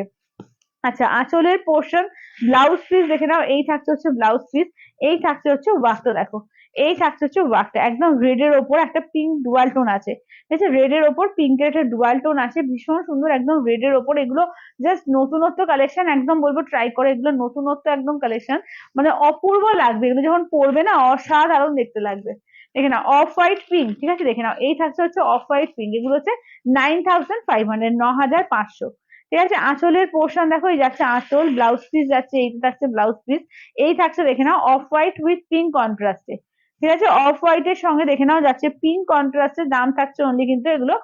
আচ্ছা আঁচলের পোর্শন, ব্লাউজ পিস দেখে নাও, এই থাকছে হচ্ছে ব্লাউজ পিস, এই থাকছে হচ্ছে ওয়ার্কটা, দেখো এই থাকছে হচ্ছে ওয়ার্কটা, একদম রেড এর ওপর একটা পিঙ্ক ডুয়াল টোন আছে, ঠিক আছে, রেড এর ওপর পিঙ্কের একটা ডুয়াল টোন আছে, ভীষণ সুন্দর, একদম রেড এর ওপর, এগুলো জাস্ট নতুনত্ব কালেকশন, একদম বলবো ট্রাই করে, এগুলো নতুনত্ব একদম কালেকশন, মানে অপূর্ব লাগবে, এগুলো যখন পরবে না অসাধারণ দেখতে লাগবে। দেখে নাও অফ হোয়াইট পিঙ্ক, ঠিক আছে দেখে নাও, এই থাকছে হচ্ছে অফ হোয়াইট পিঙ্ক, এগুলো হচ্ছে 9,500, 9,500, ঠিক আছে। আঁচলের পোর্শন দেখো, এই যাচ্ছে আঁচল, ব্লাউজ পিস যাচ্ছে, এইটা থাকছে ব্লাউজ পিস, এই থাকছে দেখে নাও অফ হোয়াইট উইথ পিঙ্ক কন্ট্রাস্টে, ঠিক আছে, অফ হোয়াইট এর সঙ্গে দেখে নাও যাচ্ছে পিঙ্ক কন্ট্রাস্টে, দাম থাকছে অনলি কিন্তু এগুলো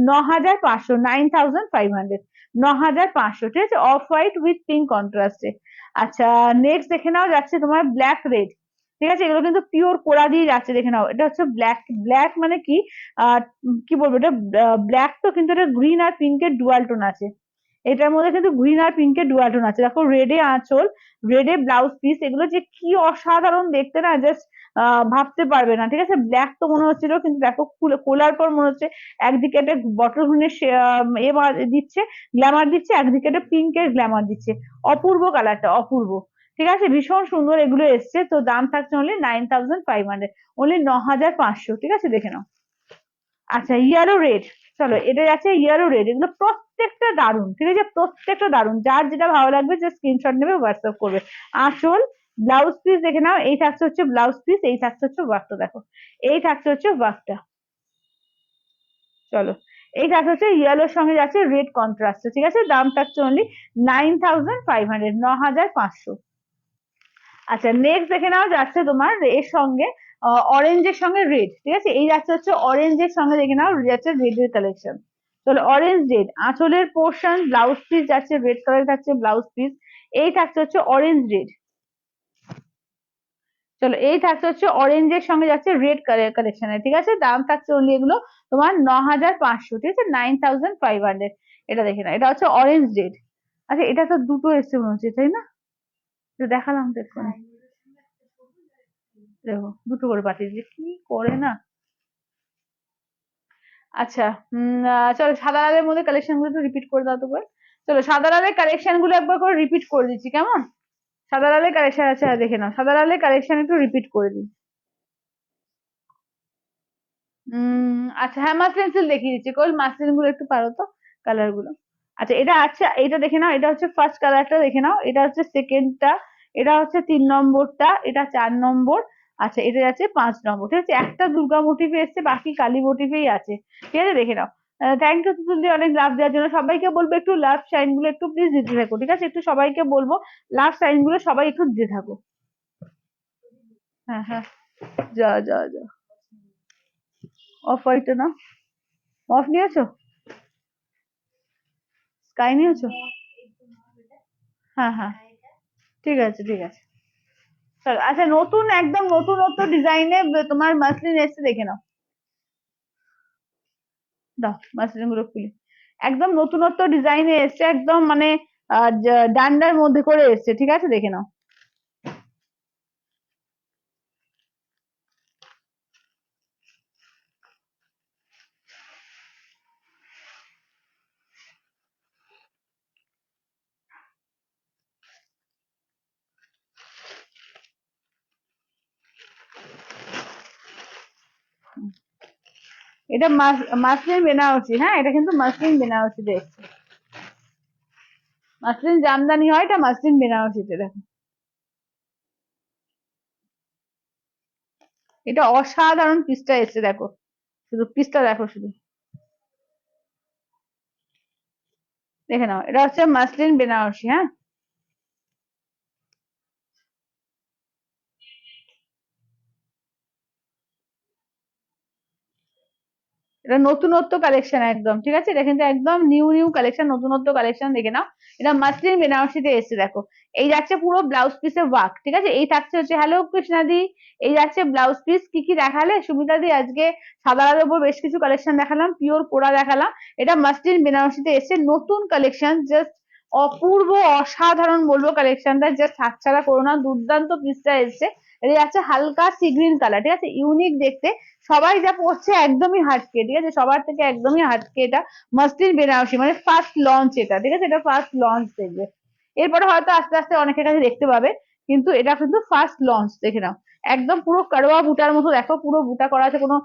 9,500, 9,500, 9,500, ঠিক আছে, অফ হোয়াইট উইথ পিঙ্ক কন্ট্রাস্টে। আচ্ছা নেক্সট দেখে নাও যাচ্ছে তোমার ব্ল্যাক রেড, ঠিক আছে, এগুলো কিন্তু পিওর কোরা দিয়ে যাচ্ছে, দেখে নাও এটা হচ্ছে ব্ল্যাক, ব্ল্যাক মানে কি, কি বলবো এটা, ব্ল্যাক তো কিন্তু এটা গ্রিন আর পিঙ্কের ডুয়াল টোন আছে, এটার মধ্যে কিন্তু গ্রিন আর পিঙ্কের ডুয়াল আছে। দেখো রেডে আঁচল, রেডে ব্লাউজ পিস, এগুলো যে কি অসাধারণ দেখতে না, জাস্ট ভাবতে পারবে না। ঠিক আছে, ব্ল্যাক তো মনে হচ্ছিল, কিন্তু দেখো খোলার পর মনে হচ্ছে একদিকে একটা বটল গ্রিনের দিচ্ছে, গ্ল্যামার দিচ্ছে, একদিকে একটা পিঙ্কের গ্ল্যামার দিচ্ছে। অপূর্ব কালারটা, অপূর্ব। ঠিক আছে, ভীষণ সুন্দর এগুলো এসছে। তো দাম থাকছে অনলি 9500, অনলি 9500। ঠিক আছে, দেখে নাও। আচ্ছা, ইয়েলো রেড, চলো এটা যাচ্ছে ইয়েলো রেড। এগুলো প্রত্যেকটা দারুণ, ঠিক আছে, প্রত্যেকটা দারুণ। যার যেটা ভালো লাগবে যে স্ক্রিনশট নেবে, হোয়াটসঅ্যাপ করবে। আঁচল, ব্লাউজ পিস দেখে নাও। এই থাকছে হচ্ছে ব্লাউজ পিস, এই থাকছে হচ্ছে ওয়ার্কটা, দেখো এই থাকছে হচ্ছে ওয়ার্কটা। চলো, এই থাকছে হচ্ছে ইয়েলোর সঙ্গে যাচ্ছে রেড কন্ট্রাস্ট। ঠিক আছে, দাম থাকছে অনলি 9500, 9500। আচ্ছা, নেক্সট দেখে নাও যাচ্ছে তোমার এর সঙ্গে অরেঞ্জের সঙ্গে রেড। ঠিক আছে, এই যাচ্ছে হচ্ছে অরেঞ্জের সঙ্গে, দেখে নাও যাচ্ছে রেড এর কালেকশন। চলো, অরেঞ্জ রেড আঁচলের পোর্শন, ব্লাউজ পিস যাচ্ছে রেড কালার থাকছে ব্লাউজ পিস। এই থাকছে হচ্ছে অরেঞ্জ রেড। চলো, এই থাকছে হচ্ছে অরেঞ্জের সঙ্গে যাচ্ছে রেড কালেকশনে। ঠিক আছে, দাম থাকছে অনলি এগুলো তোমার 9500। ঠিক আছে, 9500। এটা দেখে না, এটা হচ্ছে অরেঞ্জ রেড। আচ্ছা, এটা তো দুটো এসছে মনে হচ্ছে, তাই না? এটা দেখালাম তো এক্ষুনি। দেখো দুটো করে পাঠিয়ে দিয়েছে, কি করে না। আচ্ছা, চলো সাদা লালের মধ্যে কালেকশন গুলো একটু রিপিট করে দাও তো করে। চলো, সাদা লালের কালেকশন গুলো একবার করে রিপিট করে দিচ্ছি, কেমন? সাদা লালের কালেকশন আছে, দেখে নাও, সাদা লালের কালেকশন একটু রিপিট করে দিই। আচ্ছা, হ্যাঁ, মাসলিন সিল্ক দেখিয়ে দিচ্ছি, কোল মাসলিন গুলো একটু পারো তো, কালার গুলো। আচ্ছা, এটা আচ্ছা, এটা দেখে নাও, এটা হচ্ছে ফার্স্ট কালারটা, দেখে নাও, এটা হচ্ছে সেকেন্ডটা, এটা হচ্ছে 3 নম্বরটা, এটা 4 নম্বর। আচ্ছা, এটা যাচ্ছে 5 নম্বর। ঠিক আছে, একটা দুর্গা মোটিভে এসছে, বাকি কালী মোটিভেই আছে। ঠিক আছে, দেখে নাও। থ্যাংক ইউ তুতুলদি, অনেক লাভ দেওয়ার জন্য। সবাইকে বলবো একটু লাভ সাইন গুলো একটু প্লিজ দিতে থাকো। ঠিক আছে, একটু সবাইকে বলবো লাভ সাইন গুলো সবাই একটু দিতে থাকো। হ্যাঁ, হ্যাঁ, যা যা যা। অফ হোয়াইট না, অফ নিয়েছো, স্কাই নিয়েছো? হ্যাঁ, হ্যাঁ, ঠিক আছে, ঠিক আছে। চলো, আচ্ছা, নতুন একদম নতুনত্ব ডিজাইনে তোমার মাসলিন এসছে, দেখে নাও। দাও মাসলিন গুলো খুলে। একদম নতুনত্ব ডিজাইনে এসছে, একদম মানে ডান্ডার মধ্যে করে এসছে। ঠিক আছে, দেখে নাও। এটা মাসলিন বেনারসি, হ্যাঁ, এটা কিন্তু মাসলিন বেনারসি এসছে। মাসলিন জামদানি হয়, এটা মাসলিন বেনারসিতে, দেখো। এটা অসাধারণ পিসটা এসছে, দেখো, শুধু পিসটা দেখো শুধু, দেখে নাও। এটা হচ্ছে মাসলিন বেনারসি, হ্যাঁ। এটা নতুনত্ব কালেকশন একদম। ঠিক আছে, এটা কিন্তু একদম নিউ নিউ কালেকশন, নতুনত্ব কালেকশন, দেখে নাও। এটা মাসলিন বেনারসিতে এসছে, দেখো। এই যাচ্ছে পুরো ব্লাউজ পিসের ওয়ার্ক। ঠিক আছে, এই থাকছে হচ্ছে, হ্যালো কৃষ্ণাদি, এই যাচ্ছে ব্লাউজ পিস। কি কি দেখালে সুমিতা দি আজকে? সাদার উপর বেশ কিছু কালেকশন দেখালাম, পিওর কোরা দেখালাম। এটা মাসলিন বেনারসিতে এসছে, নতুন কালেকশন, জাস্ট অপূর্ব অসাধারণ বলবো কালেকশনটা, জাস্ট হাতছাড়া করো না, দুর্দান্ত পিসটা এসছে। এটা যাচ্ছে হালকা সি গ্রিন কালার। ঠিক আছে, ইউনিক দেখতে। সবাই যা পড়ছে একদমই হাটকে। ঠিক আছে, সবার থেকে একদমই হাটকে। এটা মাসলিন বেনারসি, মানে ফার্স্ট লঞ্চ এটা। ঠিক আছে, এটা ফার্স্ট লঞ্চ দেখবে। এরপরে হয়তো আস্তে আস্তে অনেকের কাছে দেখতে পাবে, কিন্তু এটা কিন্তু ফার্স্ট লঞ্চ, দেখে নাও। একদম পুরো কারোয়া বুটার মতো, দেখো পুরো বুটা করা আছে, কোনো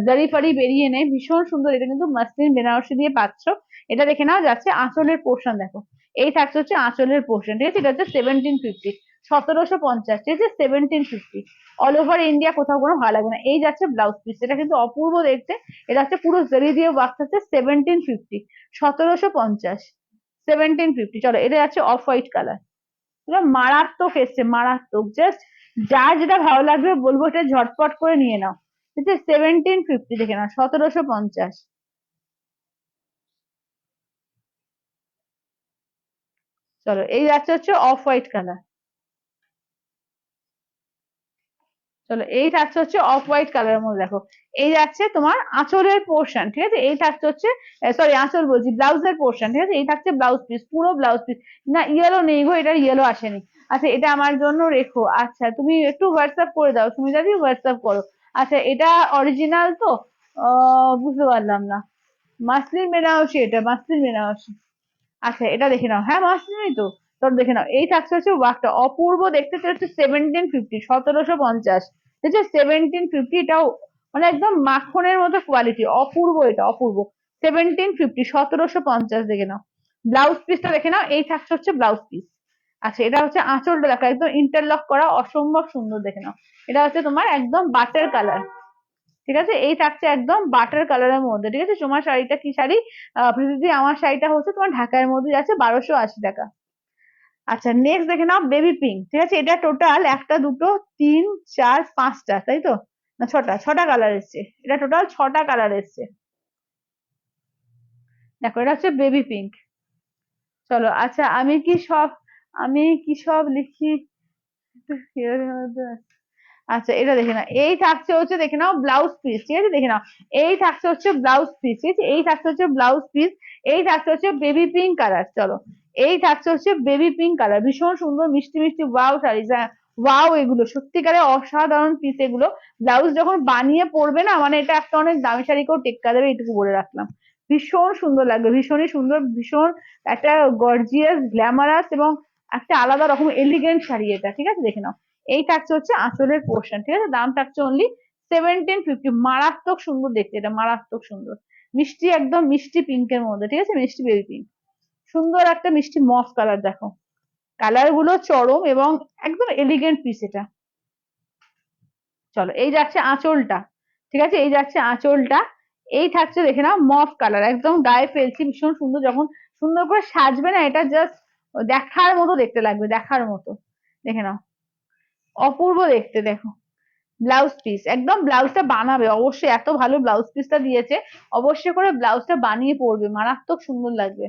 জারি ফারি বেরিয়ে নেই, ভীষণ সুন্দর। এটা কিন্তু মাসলিন বেনারসি দিয়ে পাচ্ছ। এটা দেখে নাও যাচ্ছে আঁচলের পোর্শন, দেখো। এই থাকছে হচ্ছে আঁচলের পোর্শন। ঠিক আছে, এটা হচ্ছে 1750, 1750। ঠিক আছে, 1750। অল ওভার ইন্ডিয়া কোথাও কোনো ভালো লাগবে না। এই যাচ্ছে ব্লাউজ পিস, এটা কিন্তু অপূর্ব দেখতে। এটা হচ্ছে পুরো জরি দিয়ে ওয়ার্ক থাকছে, 1750, 1750, 1750। চলো, এটা যাচ্ছে অফ হোয়াইট কালার। এটা মারাত্মক এসছে, মারাত্মক, জাস্ট যার যেটা ভালো লাগবে বলবো এটা ঝটপট করে নিয়ে নাও। ঠিক আছে, 1750, দেখে নাও, 1750। চলো, এই যাচ্ছে হচ্ছে অফ হোয়াইট কালার। চলো এই থাকছে হচ্ছে অফ হোয়াইট কালারের মধ্যে, দেখো এই যাচ্ছে তোমার আঁচলের পোর্শন, ঠিক আছে, এই থাকছে হচ্ছে সরি আঁচল বলছি, ব্লাউজের পোর্শন, ঠিক আছে, এই থাকছে ব্লাউজ পিস, পুরো ব্লাউজ পিস। না ইয়েলো নেই গো, এটার ইয়েলো আসেনি। আচ্ছা এটা আমার জন্য রেখো, আচ্ছা তুমি একটু হোয়াটসঅ্যাপ করে দাও, সুমিতা দি হোয়াটসঅ্যাপ করো। আচ্ছা এটা অরিজিনাল তো? বুঝতে পারলাম না। মাসলিন বেনারসি, এটা মাসলিন বেনারসি। আচ্ছা এটা দেখে নাও, হ্যাঁ মাসলিনই তো। তোর দেখে নাও এই থাকছে হচ্ছে ওয়ার্কটা অপূর্ব দেখতে, হচ্ছে 1750, 1750, ঠিক আছে, 1750, এটাও মানে একদম মাখনের মতো কোয়ালিটি, অপূর্ব, এটা অপূর্ব। 1750, 1750 দেখে নাও। ব্লাউজ পিসটা দেখে নাও, এই থাকছে হচ্ছে ব্লাউজ পিস। আচ্ছা এটা হচ্ছে আঁচলটা দেখো, একদম ইন্টারলক করা, অসম্ভব সুন্দর, দেখে নাও। এটা হচ্ছে তোমার একদম বাটার কালার, ঠিক আছে, এই থাকছে একদম বাটার কালারের মধ্যে, ঠিক আছে। তোমার শাড়িটা কি শাড়ি? প্রীতিদি আমার শাড়িটা হচ্ছে তোমার ঢাকার মধ্যে যাচ্ছে 1280 টাকা। আচ্ছা নেক্সট দেখে নাও বেবি পিঙ্ক, ঠিক আছে, এটা টোটাল একটা দুটো তিন চার পাঁচটা, তাই তো? না ছটা, ছটা কালার এসছে, এটা টোটাল ছটা কালার এসছে। দেখো এটা হচ্ছে বেবি পিঙ্ক। চলো আচ্ছা আমি কি সব লিখি? আচ্ছা এটা দেখে নাও, এই থাকছে হচ্ছে দেখে নাও ব্লাউজ পিস, ঠিক আছে, দেখে নাও এই থাকছে হচ্ছে ব্লাউজ পিস, ঠিক আছে, এই থাকছে হচ্ছে ব্লাউজ পিস। এই থাকছে হচ্ছে বেবি পিঙ্ক কালার, চলো এই থাকছে হচ্ছে বেবি পিঙ্ক কালার, ভীষণ সুন্দর মিষ্টি মিষ্টি ওয়াও শাড়ি, ওয়াও, এগুলো সত্যিকারে অসাধারণ পিস এগুলো। ব্লাউজ যখন বানিয়ে পরবে না, মানে এটা একটা অনেক দামি শাড়িকেও টেক্কা দেবে, এইটুকু বলে রাখলাম। ভীষণ সুন্দর লাগবে, ভীষণই সুন্দর, ভীষণ একটা গর্জিয়াস গ্ল্যামারাস এবং একটা আলাদা রকম এলিগেন্ট শাড়ি এটা, ঠিক আছে, দেখে নাও। এই থাকছে হচ্ছে আঁচলের পোর্শন, ঠিক আছে, দাম থাকছে অনলি 1750, মারাত্মক সুন্দর দেখতে, এটা মারাত্মক সুন্দর, মিষ্টি একদম মিষ্টি পিঙ্কের মধ্যে, ঠিক আছে, মিষ্টি বেবি পিঙ্ক, সুন্দর একটা মিষ্টি মফ কালার, দেখো কালার গুলো চরম এবং একদম এলিগেন্ট পিস এটা। চলো এই যাচ্ছে আঁচলটা, ঠিক আছে, এই যাচ্ছে আঁচলটা। এই থাকছে দেখে নাও মফ কালার, একদম গায়ে ফেলছি, ভীষণ সুন্দর, যখন সুন্দর করে সাজবে না এটা জাস্ট দেখার মতো দেখতে লাগবে, দেখার মতো, দেখে নাও অপূর্ব দেখতে, দেখো ব্লাউজ পিস, একদম ব্লাউজটা বানাবে অবশ্যই, এত ভালো ব্লাউজ পিসটা দিয়েছে, অবশ্যই করে ব্লাউজটা বানিয়ে পরবে, মারাত্মক সুন্দর লাগবে।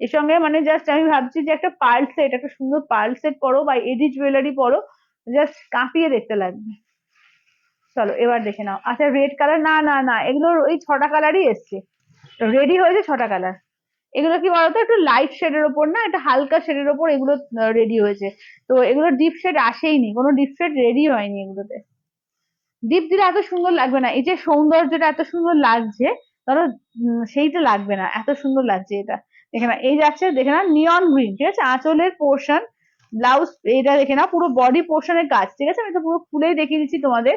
এর সঙ্গে মানে জাস্ট আমি ভাবছি যে একটা পার্ল সেট, একটা সুন্দর পার্ল সেট পরো বা এডি জুয়েলারি পরো, জাস্ট কাঁপিয়ে দেখতে লাগবে। চলো এবার দেখে নাও, আচ্ছা রেড কালার, না না না, এগুলোর ওই ছটা কালারই এসছে, রেডি হয়েছে ছটা কালার। এগুলো কি বলতো একটু লাইট শেডের ওপর, না এটা হালকা শেডের ওপর এগুলো রেডি হয়েছে। তো এগুলো ডিপ শেড আসেইনি, কোনো ডিপ শেড রেডি হয়নি এগুলোতে। দীপ দিলে এত সুন্দর লাগবে না, এই যে সৌন্দর্যটা এত সুন্দর লাগছে, ধরো সেইটা লাগবে না, এত সুন্দর লাগছে এটা। দেখে না এই যাচ্ছে, দেখে না নিয়ন গ্রিন, ঠিক আছে, আঁচলের পোর্শন, ব্লাউজ এটা দেখে না পুরো বডি পোর্শনের কাজ, ঠিক আছে, আমি তো পুরো খুলেই দেখিয়ে দিচ্ছি তোমাদের।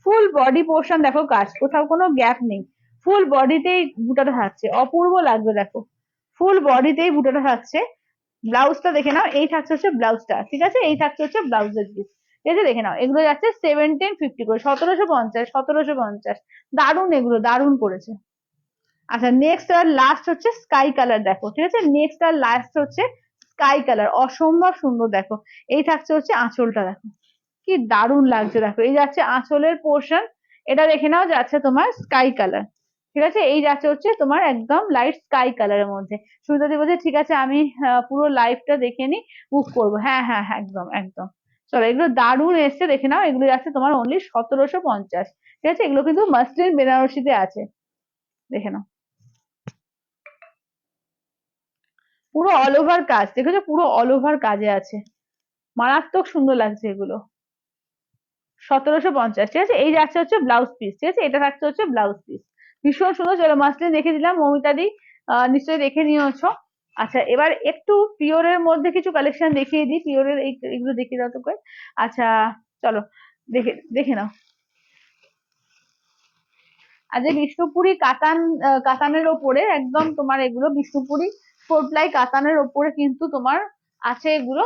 ফুল বডি পোর্শন দেখো কাজ, কোথাও কোনো গ্যাপ নেই, ফুল বডিতেই বুটাটা থাকছে, অপূর্ব লাগবে দেখো, ফুল বডিতেই বুটাটা থাকছে। ব্লাউজটা দেখে নাও, এই থাকছে হচ্ছে ব্লাউজটা, ঠিক আছে, এই থাকছে হচ্ছে ব্লাউজের পিস, ঠিক আছে, দেখে নাও এগুলো যাচ্ছে 1750 করে, 1750, 1750, দারুণ, এগুলো দারুণ করেছে। আচ্ছা নেক্সট আর লাস্ট হচ্ছে স্কাই কালার, দেখো ঠিক আছে, নেক্সট আর লাস্ট হচ্ছে স্কাই কালার, অসম্ভব সুন্দর, দেখো এই থাকছে হচ্ছে আঁচলটা, দেখো কি দারুণ লাগছে, দেখো এই যাচ্ছে আঁচলের পোর্শন, এটা দেখে নাও যাচ্ছে তোমার স্কাই কালার, ঠিক আছে, এই যাচ্ছে হচ্ছে তোমার একদম লাইট স্কাই কালারের মধ্যে। সুবিধাদি বলছে ঠিক আছে আমি পুরো লাইভটা দেখে নি, বুক করবো, হ্যাঁ হ্যাঁ হ্যাঁ একদম একদম। চলো এগুলো দারুণ এসছে, দেখে নাও এগুলো যাচ্ছে তোমার অনলি 1750, ঠিক আছে, এগুলো কিন্তু মাসলিন বেনারসিতে আছে, দেখে নাও পুরো অল ওভার কাজ, দেখেছো পুরো অল ওভার কাজে আছে, মারাত্মক সুন্দর লাগছে এগুলো। 1750, ঠিক আছে, এই যাচ্ছে হচ্ছে ব্লাউজ পিস, ঠিক আছে, এটা থাকছে হচ্ছে ব্লাউজ পিস, ভীষণ সুন্দর। চলো মাসলিন দেখে দিলাম, মমিতাদি নিশ্চয়ই দেখে নিয়েছো। আচ্ছা এবার একটু পিওরের মধ্যে কিছু কালেকশন দেখিয়ে দিই, পিওরের এইগুলো দেখিয়ে দাও তো করে। আচ্ছা চলো দেখে দেখে নাও, আজ বিষ্ণুপুরি কাতান, কাতানের ওপরে একদম তোমার এগুলো বিষ্ণুপুরি ফোর প্লাই কাতানের ওপরে কিন্তু তোমার আছে এগুলো,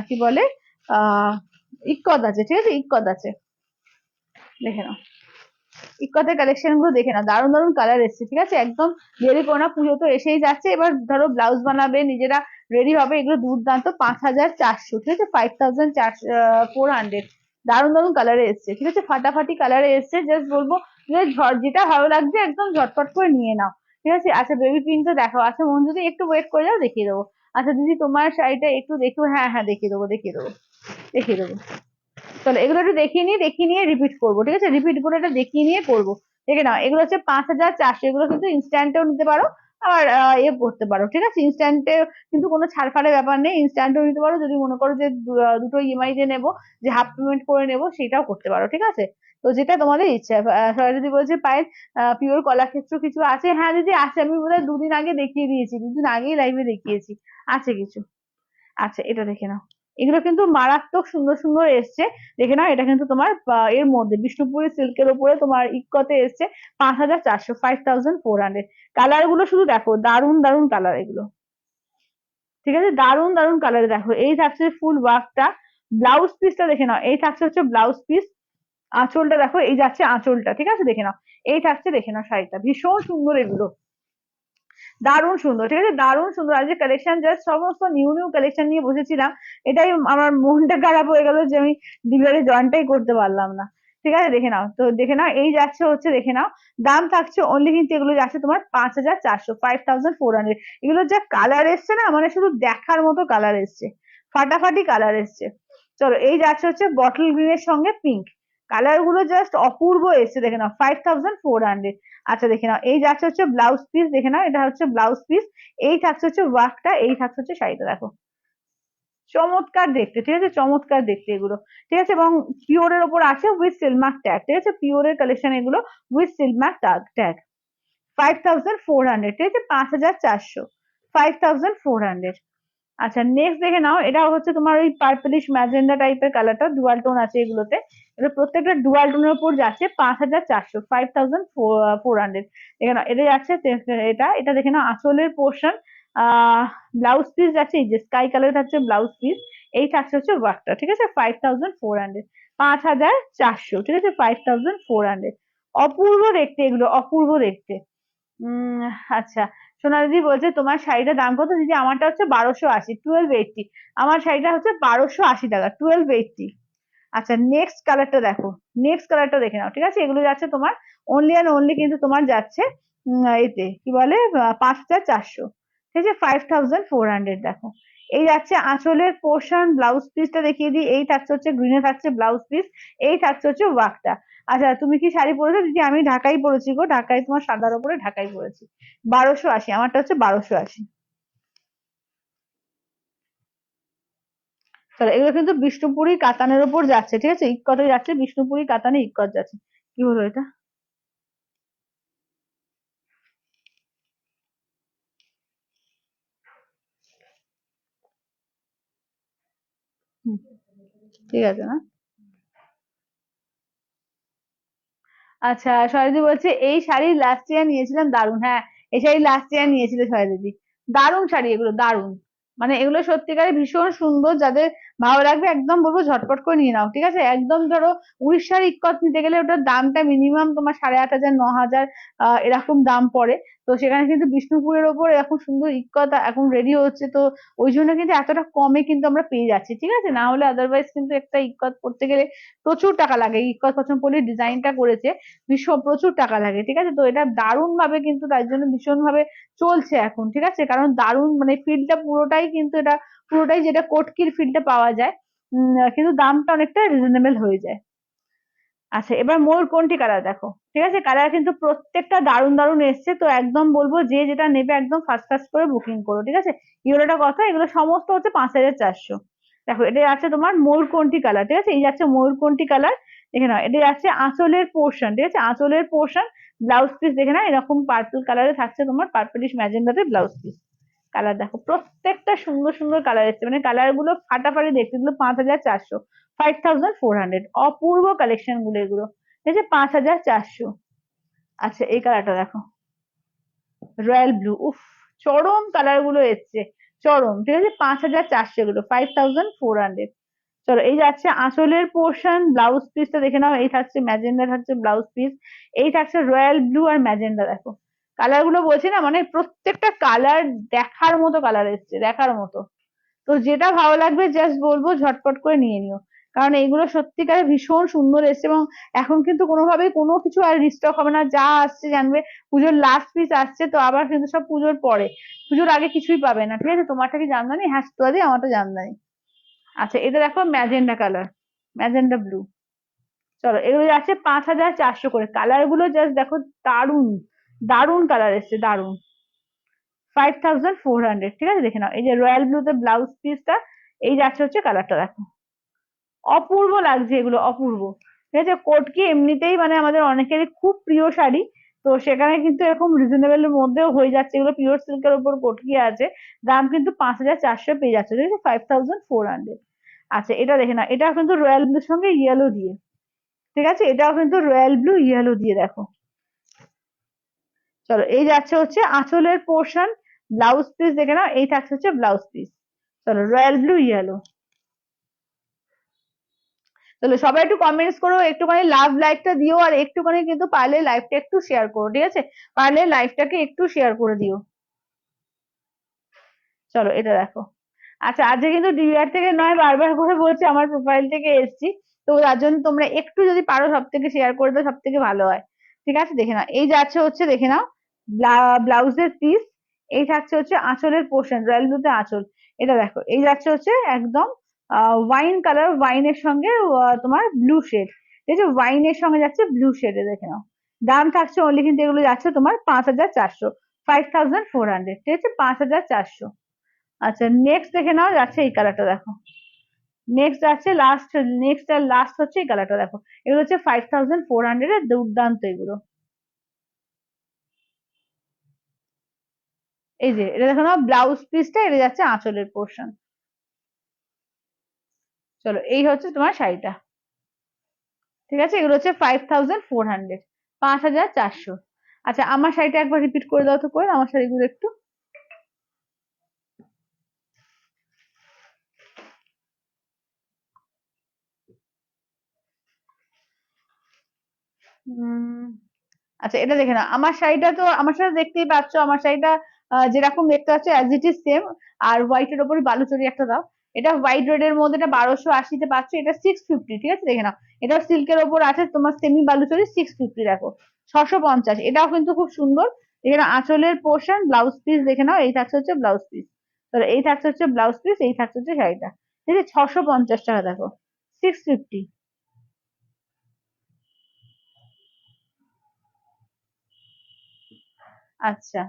কি বলে আহ ইক্কত আছে, ঠিক আছে, ইক্কত আছে, দেখে নাও ইক্কতের কালেকশন গুলো দেখে নাও, দারুণ দারুণ কালার এসছে, ঠিক আছে, একদম দেরি করো না, পুজো তো এসেই যাচ্ছে, এবার ধরো ব্লাউজ বানাবে নিজেরা, রেডি হবে, এগুলো দুর্দান্ত 5400, ঠিক আছে, 5400, দারুণ দারুণ কালারে এসছে, ঠিক আছে, ফাটাফাটি কালারে এসছে, জাস্ট বলবো যে যেটা ভালো লাগছে একদম ঝটপট করে নিয়ে নাও, ঠিক আছে। আচ্ছা বেবি পিঙ্কটা দেখো, আচ্ছা মন যদি একটু ওয়েট করে যাও দেখিয়ে দেবো। আচ্ছা দিদি তোমার শাড়িটা একটু দেখো, হ্যাঁ হ্যাঁ দেখিয়ে দেবো, দেখিয়ে দেবো, দেখিয়ে দেবো। চলো এগুলো একটু দেখিয়ে নিয়ে রিপিট করবো, ঠিক আছে? রিপিট করে এটা দেখিয়ে নিয়ে করবো। দেখে নাও, এগুলো হচ্ছে 5,400, এগুলো কিন্তু ইনস্ট্যান্টেও নিতে পারো, আবার করতে পারো, ঠিক আছে? ইনস্ট্যান্টে কিন্তু কোনো ছাড় ফাড়ের ব্যাপার নেই, ইনস্ট্যান্টেও নিতে পারো, যদি মনে করো যে দুটো ইএমআই তে নেবো, যে হাফ পেমেন্ট করে নেবো, সেটাও করতে পারো, ঠিক আছে? তো যেটা তোমাদের ইচ্ছা। সবাই যদি বলছে পায়েল পিওর কলাক্ষেত্র কিছু আছে, হ্যাঁ দিদি আছে, আমি বোধহয় 2 দিন আগে দেখিয়ে দিয়েছি, 2 দিন আগেই লাইভে দেখিয়েছি, আছে কিছু। আচ্ছা এটা দেখে নাও, এগুলো কিন্তু মারাত্মক সুন্দর সুন্দর এসছে। দেখে নাও, এটা কিন্তু তোমার এর মধ্যে বিষ্ণুপুরি সিল্কের উপরে তোমার ইক্কতে এসছে 5,400, 5,400। কালার গুলো শুধু দেখো, দারুন দারুন কালার এগুলো, ঠিক আছে? দারুন দারুন কালার। দেখো এই থাকছে ফুল ওয়ার্কটা, ব্লাউজ পিসটা দেখে নাও, এই থাকছে হচ্ছে ব্লাউজ পিস, আঁচলটা দেখো, এই যাচ্ছে আঁচলটা, ঠিক আছে? দেখে নাও, এই থাকছে, দেখে নাও শাড়িটা, ভীষণ সুন্দর এগুলো, দারুণ সুন্দর, ঠিক আছে? দারুণ সুন্দর। আজকে কালেকশন জাস্ট সমস্ত নিউ নিউ কালেকশন নিয়ে বসেছিলাম, এটাই আমার মনটা খারাপ হয়ে গেল যে আমি ডিলারে জয়েনটাই করতে পারলাম না, ঠিক আছে? দেখে নাও, তো দেখে নাও, এই যাচ্ছে হচ্ছে, দেখে নাও, দাম থাকছে অনলি কিন্তু এগুলো যাচ্ছে তোমার 5,400, 5,400। এগুলো যা কালার এসছে না, মানে শুধু দেখার মতো কালার এসছে, ফাটাফাটি কালার এসছে। চলো এই যাচ্ছে হচ্ছে বটল গ্রিনের সঙ্গে পিঙ্ক, কালার গুলো জাস্ট অপূর্ব এসছে, দেখে নাও, 5,400। আচ্ছা দেখে নাও, এই যাচ্ছে হচ্ছে ব্লাউজ পিস, দেখে নাও, এটা হচ্ছে ব্লাউজ পিস, এই থাকছে হচ্ছে ওয়ার্কটা, এই থাকছে হচ্ছে শাড়িটা, দেখো চমৎকার দেখতে, ঠিক আছে? চমৎকার দেখতে এগুলো, ঠিক আছে? এবং পিওরের ওপর আছে উইথ সিলমার্ক ট্যাগ, ঠিক আছে? পিওরের কালেকশন এগুলো উইথ সিলমার্ক ট্যাগ। 5,400, ঠিক আছে? 5,400, 5,400। আচ্ছা নেক্সট দেখে নাও, এটা হচ্ছে তোমার ওই পার্পলিশ ম্যাজেন্ডা টাইপের কালারটা, ডুয়াল টোন আছে এগুলোতে, এটা প্রত্যেকটা ডুয়াল টোনের উপর যাচ্ছে 5,400, 5,400। দেখে নাও, এটা যাচ্ছে, এটা এটা দেখে নাও, আঁচলের পোর্শন, ব্লাউজ পিস যাচ্ছে, এই যে স্কাই কালার থাকছে ব্লাউজ পিস, এই থাকছে হচ্ছে ওয়ার্কটা, ঠিক আছে? 5,400, 5,400, ঠিক আছে? 5,400। অপূর্ব দেখতে এগুলো, অপূর্ব দেখতে। উম আচ্ছা, সোনালি বলছে তোমার শাড়িটার দাম কত দিদি? আমারটা হচ্ছে 1,280, 1280। আমার শাড়িটা হচ্ছে 1,280 টাকা, 1280। আচ্ছা নেক্সট কালারটা দেখো, নেক্সট কালারটা দেখে নাও, ঠিক আছে? এগুলো যাচ্ছে তোমার অনলি অ্যান্ড অনলি কিন্তু তোমার যাচ্ছে এতে কি বলে 5,400, ঠিক আছে? 5,400। দেখো এই যাচ্ছে আঁচলের পোর্শন, ব্লাউজ পিসটা দেখিয়ে দিই, এই থাকছে হচ্ছে গ্রিনে থাকছে ব্লাউজ পিস, এই থাকছে হচ্ছে ওয়ার্কটা। আচ্ছা তুমি কি শাড়ি পরেছো দিদি? আমি ঢাকাই পরেছি গো, ঢাকাই, তোমার সাদার উপরে ঢাকাই পরেছি। 1,280, আমারটা হচ্ছে 1,280। চলো এগুলো কিন্তু বিষ্ণুপুরি কাতানের উপর যাচ্ছে, ঠিক আছে? ইক্কতে যাচ্ছে, বিষ্ণুপুরি কাতানে ইক্কত যাচ্ছে। কি হলো এটা? হুম, ঠিক আছে না? আচ্ছা সরোজি বলছে এই শাড়ি লাস্ট ইয়ার নিয়েছিলাম, দারুন। হ্যাঁ, এই শাড়ি লাস্ট ইয়ার নিয়েছিল সরোজি, দারুন শাড়ি এগুলো, দারুন। মানে এগুলো সত্যিকারে ভীষণ সুন্দর, যাদের ভালো লাগবে একদম বলবো ঝটপট করে নিয়ে নাও, ঠিক আছে? একদম ধরো উড়িষ্যার ইক্কত নিতে গেলে ওটার দামটা মিনিমাম তোমার 8,500, 9,000 এরকম দাম পড়ে। তো সেখানে কিন্তু বিষ্ণুপুরের ওপর এরকম সুন্দর ইক্কত এখন রেডি হচ্ছে, তো ওই জন্য কিন্তু এতটা কমে কিন্তু আমরা পেয়ে যাচ্ছি, ঠিক আছে? না হলে আদারওয়াইজ কিন্তু একটা ইক্কত করতে গেলে প্রচুর টাকা লাগে। ইক্কত পছন্দপল্লী ডিজাইনটা করেছে, ভীষণ প্রচুর টাকা লাগে, ঠিক আছে? তো এটা দারুণ ভাবে কিন্তু তাই জন্য ভীষণ ভাবে চলছে এখন, ঠিক আছে? কারণ দারুণ মানে ফিলটা পুরোটাই কিন্তু এটা, পুরোটাই যেটা কটকির ফিলটা পাওয়া যায়, কিন্তু দামটা অনেকটা রিজনেবল হয়ে যায়। আচ্ছা এবার ময়ূরকণ্ঠী কালার দেখো, ঠিক আছে? কালার কিন্তু প্রত্যেকটা দারুণ দারুণ এসছে, তো একদম বলবো যে যেটা নেবে একদম ফার্স্ট ফার্স্ট করে বুকিং করো, ঠিক আছে? ইউরোটা কথা, এগুলো সমস্ত হচ্ছে 5,400। দেখো এটা যাচ্ছে তোমার ময়ূরকণ্ঠী কালার, ঠিক আছে? এই যাচ্ছে ময়ূরকণ্ঠী কালার, দেখে নাও, এটা যাচ্ছে আঁচলের পোর্শন, ঠিক আছে? আঁচলের পোর্শন, ব্লাউজ পিস দেখে নাও, এরকম পার্পল কালারে থাকছে তোমার, পার্পলিশ ম্যাজেন্ডাতে ব্লাউজ পিস। কালার দেখো, প্রত্যেকটা সুন্দর সুন্দর কালার এসছে, মানে কালার গুলো ফাটাফাটি দেখতে, এগুলো 5,400, 5,400। অপূর্ব কালেকশন গুলো এগুলো, ঠিক আছে? 5,400। আচ্ছা এই কালারটা দেখো, রয়্যাল ব্লু, উফ, চরম কালার গুলো এসছে, চরম, ঠিক আছে? 5,400, এগুলো 5,400। চলো এই যাচ্ছে আঁচলের পোর্শন, ব্লাউজ পিসটা দেখে নাও, এই থাকছে ম্যাজেন্ডা থাকছে ব্লাউজ পিস, এই থাকছে রয়্যাল ব্লু আর ম্যাজেন্ডা। দেখো কালার গুলো বলছি না, মানে প্রত্যেকটা কালার দেখার মতো কালার এসছে, দেখার মতো। তো যেটা ভালো লাগবে জাস্ট বলবো ঝটপট করে নিয়ে নিও, কারণ এইগুলো সত্যিকারে ভীষণ সুন্দর এসছে, এবং এখন কিন্তু কোনোভাবেই কোনো কিছু আর রিস্টক হবে না, যা আসছে জানবে পুজোর লাস্ট পিস আসছে, তো আবার কিন্তু সব পুজোর পরে, পুজোর আগে কিছুই পাবে না, ঠিক আছে? তোমারটা কি জামদানি? হ্যাঁ সুতরাদি আমারটা জামদানি। আচ্ছা এটা দেখো ম্যাজেন্ডা কালার, ম্যাজেন্ডা ব্লু। চলো এগুলো যাচ্ছে 5,400 করে। কালার গুলো জাস্ট দেখো, দারুন দারুন কালার এসছে, দারুন। 5,400, ঠিক আছে। দেখে নাও, এই যে রয়্যাল ব্লুতে ব্লাউজ পিসটা, এই যাচ্ছে হচ্ছে কালারটা, দেখো অপূর্ব লাগছে, এগুলো অপূর্ব। ঠিক আছে, কোটকি এমনিতেই মানে আমাদের অনেকেরই খুব প্রিয় শাড়ি, তো সেখানে কিন্তু এরকম রিজনেবল এর মধ্যেও হয়ে যাচ্ছে। এগুলো পিওর সিল্কের উপর কোটকি আছে, দাম কিন্তু 5,400 পেয়ে যাচ্ছে, ঠিক আছে, 5,400। আচ্ছা এটা দেখে না, এটা কিন্তু রয়্যাল ব্লুর সঙ্গে ইয়েলো দিয়ে, ঠিক আছে, এটাও কিন্তু রয়্যাল ব্লু ইয়েলো দিয়ে, দেখো। চলো এই যাচ্ছে হচ্ছে আঁচলের পোর্শন, ব্লাউজ পিস দেখে নাও, এই থাকছে হচ্ছে ব্লাউজ পিস। চলো রয়্যাল ব্লু ইয়েলো। চলো সবাই একটু কমেন্টস করো, একটুখানি লাভ লাইকটা দিও, আর একটুখানি কিন্তু পারলে লাইভটা একটু শেয়ার করো, ঠিক আছে, পারলে লাইভটাকে একটু শেয়ার করে দিও। চলো এটা দেখো। আচ্ছা আজকে কিন্তু ডিভিআর থেকে নয়, বারবার করে বলছি আমার প্রোফাইল থেকে এসছি, তো তার জন্য তোমরা একটু যদি পারো সব থেকে শেয়ার করে দাও, সব থেকে ভালো হয়। ঠিক আছে, দেখে নাও এই যাচ্ছে হচ্ছে, দেখে নাও ব্লাউজের পিস, এই থাকছে হচ্ছে আঁচলের পোর্শন, রয়্যাল ব্লুতে আঁচল। এটা দেখো, এই যাচ্ছে হচ্ছে একদম ওয়াইন কালার, ওয়াইনের সঙ্গে তোমার ব্লু শেড, ঠিক আছে, ওয়াইনের সঙ্গে যাচ্ছে ব্লু শেডে, দেখে নাও। দাম থাকছে অনলি কিন্তু এগুলো যাচ্ছে তোমার 5,400, 5,400, ঠিক আছে, 5,400। আচ্ছা নেক্সট দেখে নাও, যাচ্ছে এই কালারটা, দেখো। নেক্সট যাচ্ছে লাস্ট, নেক্সট আর লাস্ট হচ্ছে এই কালারটা, দেখো। এগুলো হচ্ছে 5,400 এর, দুর্দান্ত এগুলো। এই যে এটা দেখো না, ব্লাউজ পিসটা, এটা যাচ্ছে আঁচলের পোর্শন। চলো এই হচ্ছে তোমার শাড়িটা, ঠিক আছে, এগুলো হচ্ছে 5,400, 5,400। আচ্ছা আমার শাড়িটা একবার রিপিট করে দাও তো, করে আমার শাড়িগুলো একটু। উম আচ্ছা এটা দেখে না, আমার শাড়িটা তো, আমার শাড়ি দেখতেই পাচ্ছ, আমার শাড়িটা যেরকম দেখতে পাচ্ছ অ্যাজ ইট ইজ সেম। আর হোয়াইটের ওপরই বালুচরি একটা দাও। এটা হোয়াইট রেড এর মধ্যে, এটা 1,280-তে পাচ্ছ, এটা 650, ঠিক আছে, দেখে নাও। এটা সিল্কের ওপর আছে তোমার সেমি বালুচরি, 650, দেখো। 650, এটাও কিন্তু খুব সুন্দর। এখানে আঁচলের পোর্শন, ব্লাউজ পিস দেখে নাও, এই থাকছে হচ্ছে ব্লাউজ পিস। তাহলে এই থাকছে হচ্ছে ব্লাউজ পিস, এই থাকছে হচ্ছে শাড়িটা, ঠিক আছে, 650 টাকা, দেখো, 650। আচ্ছা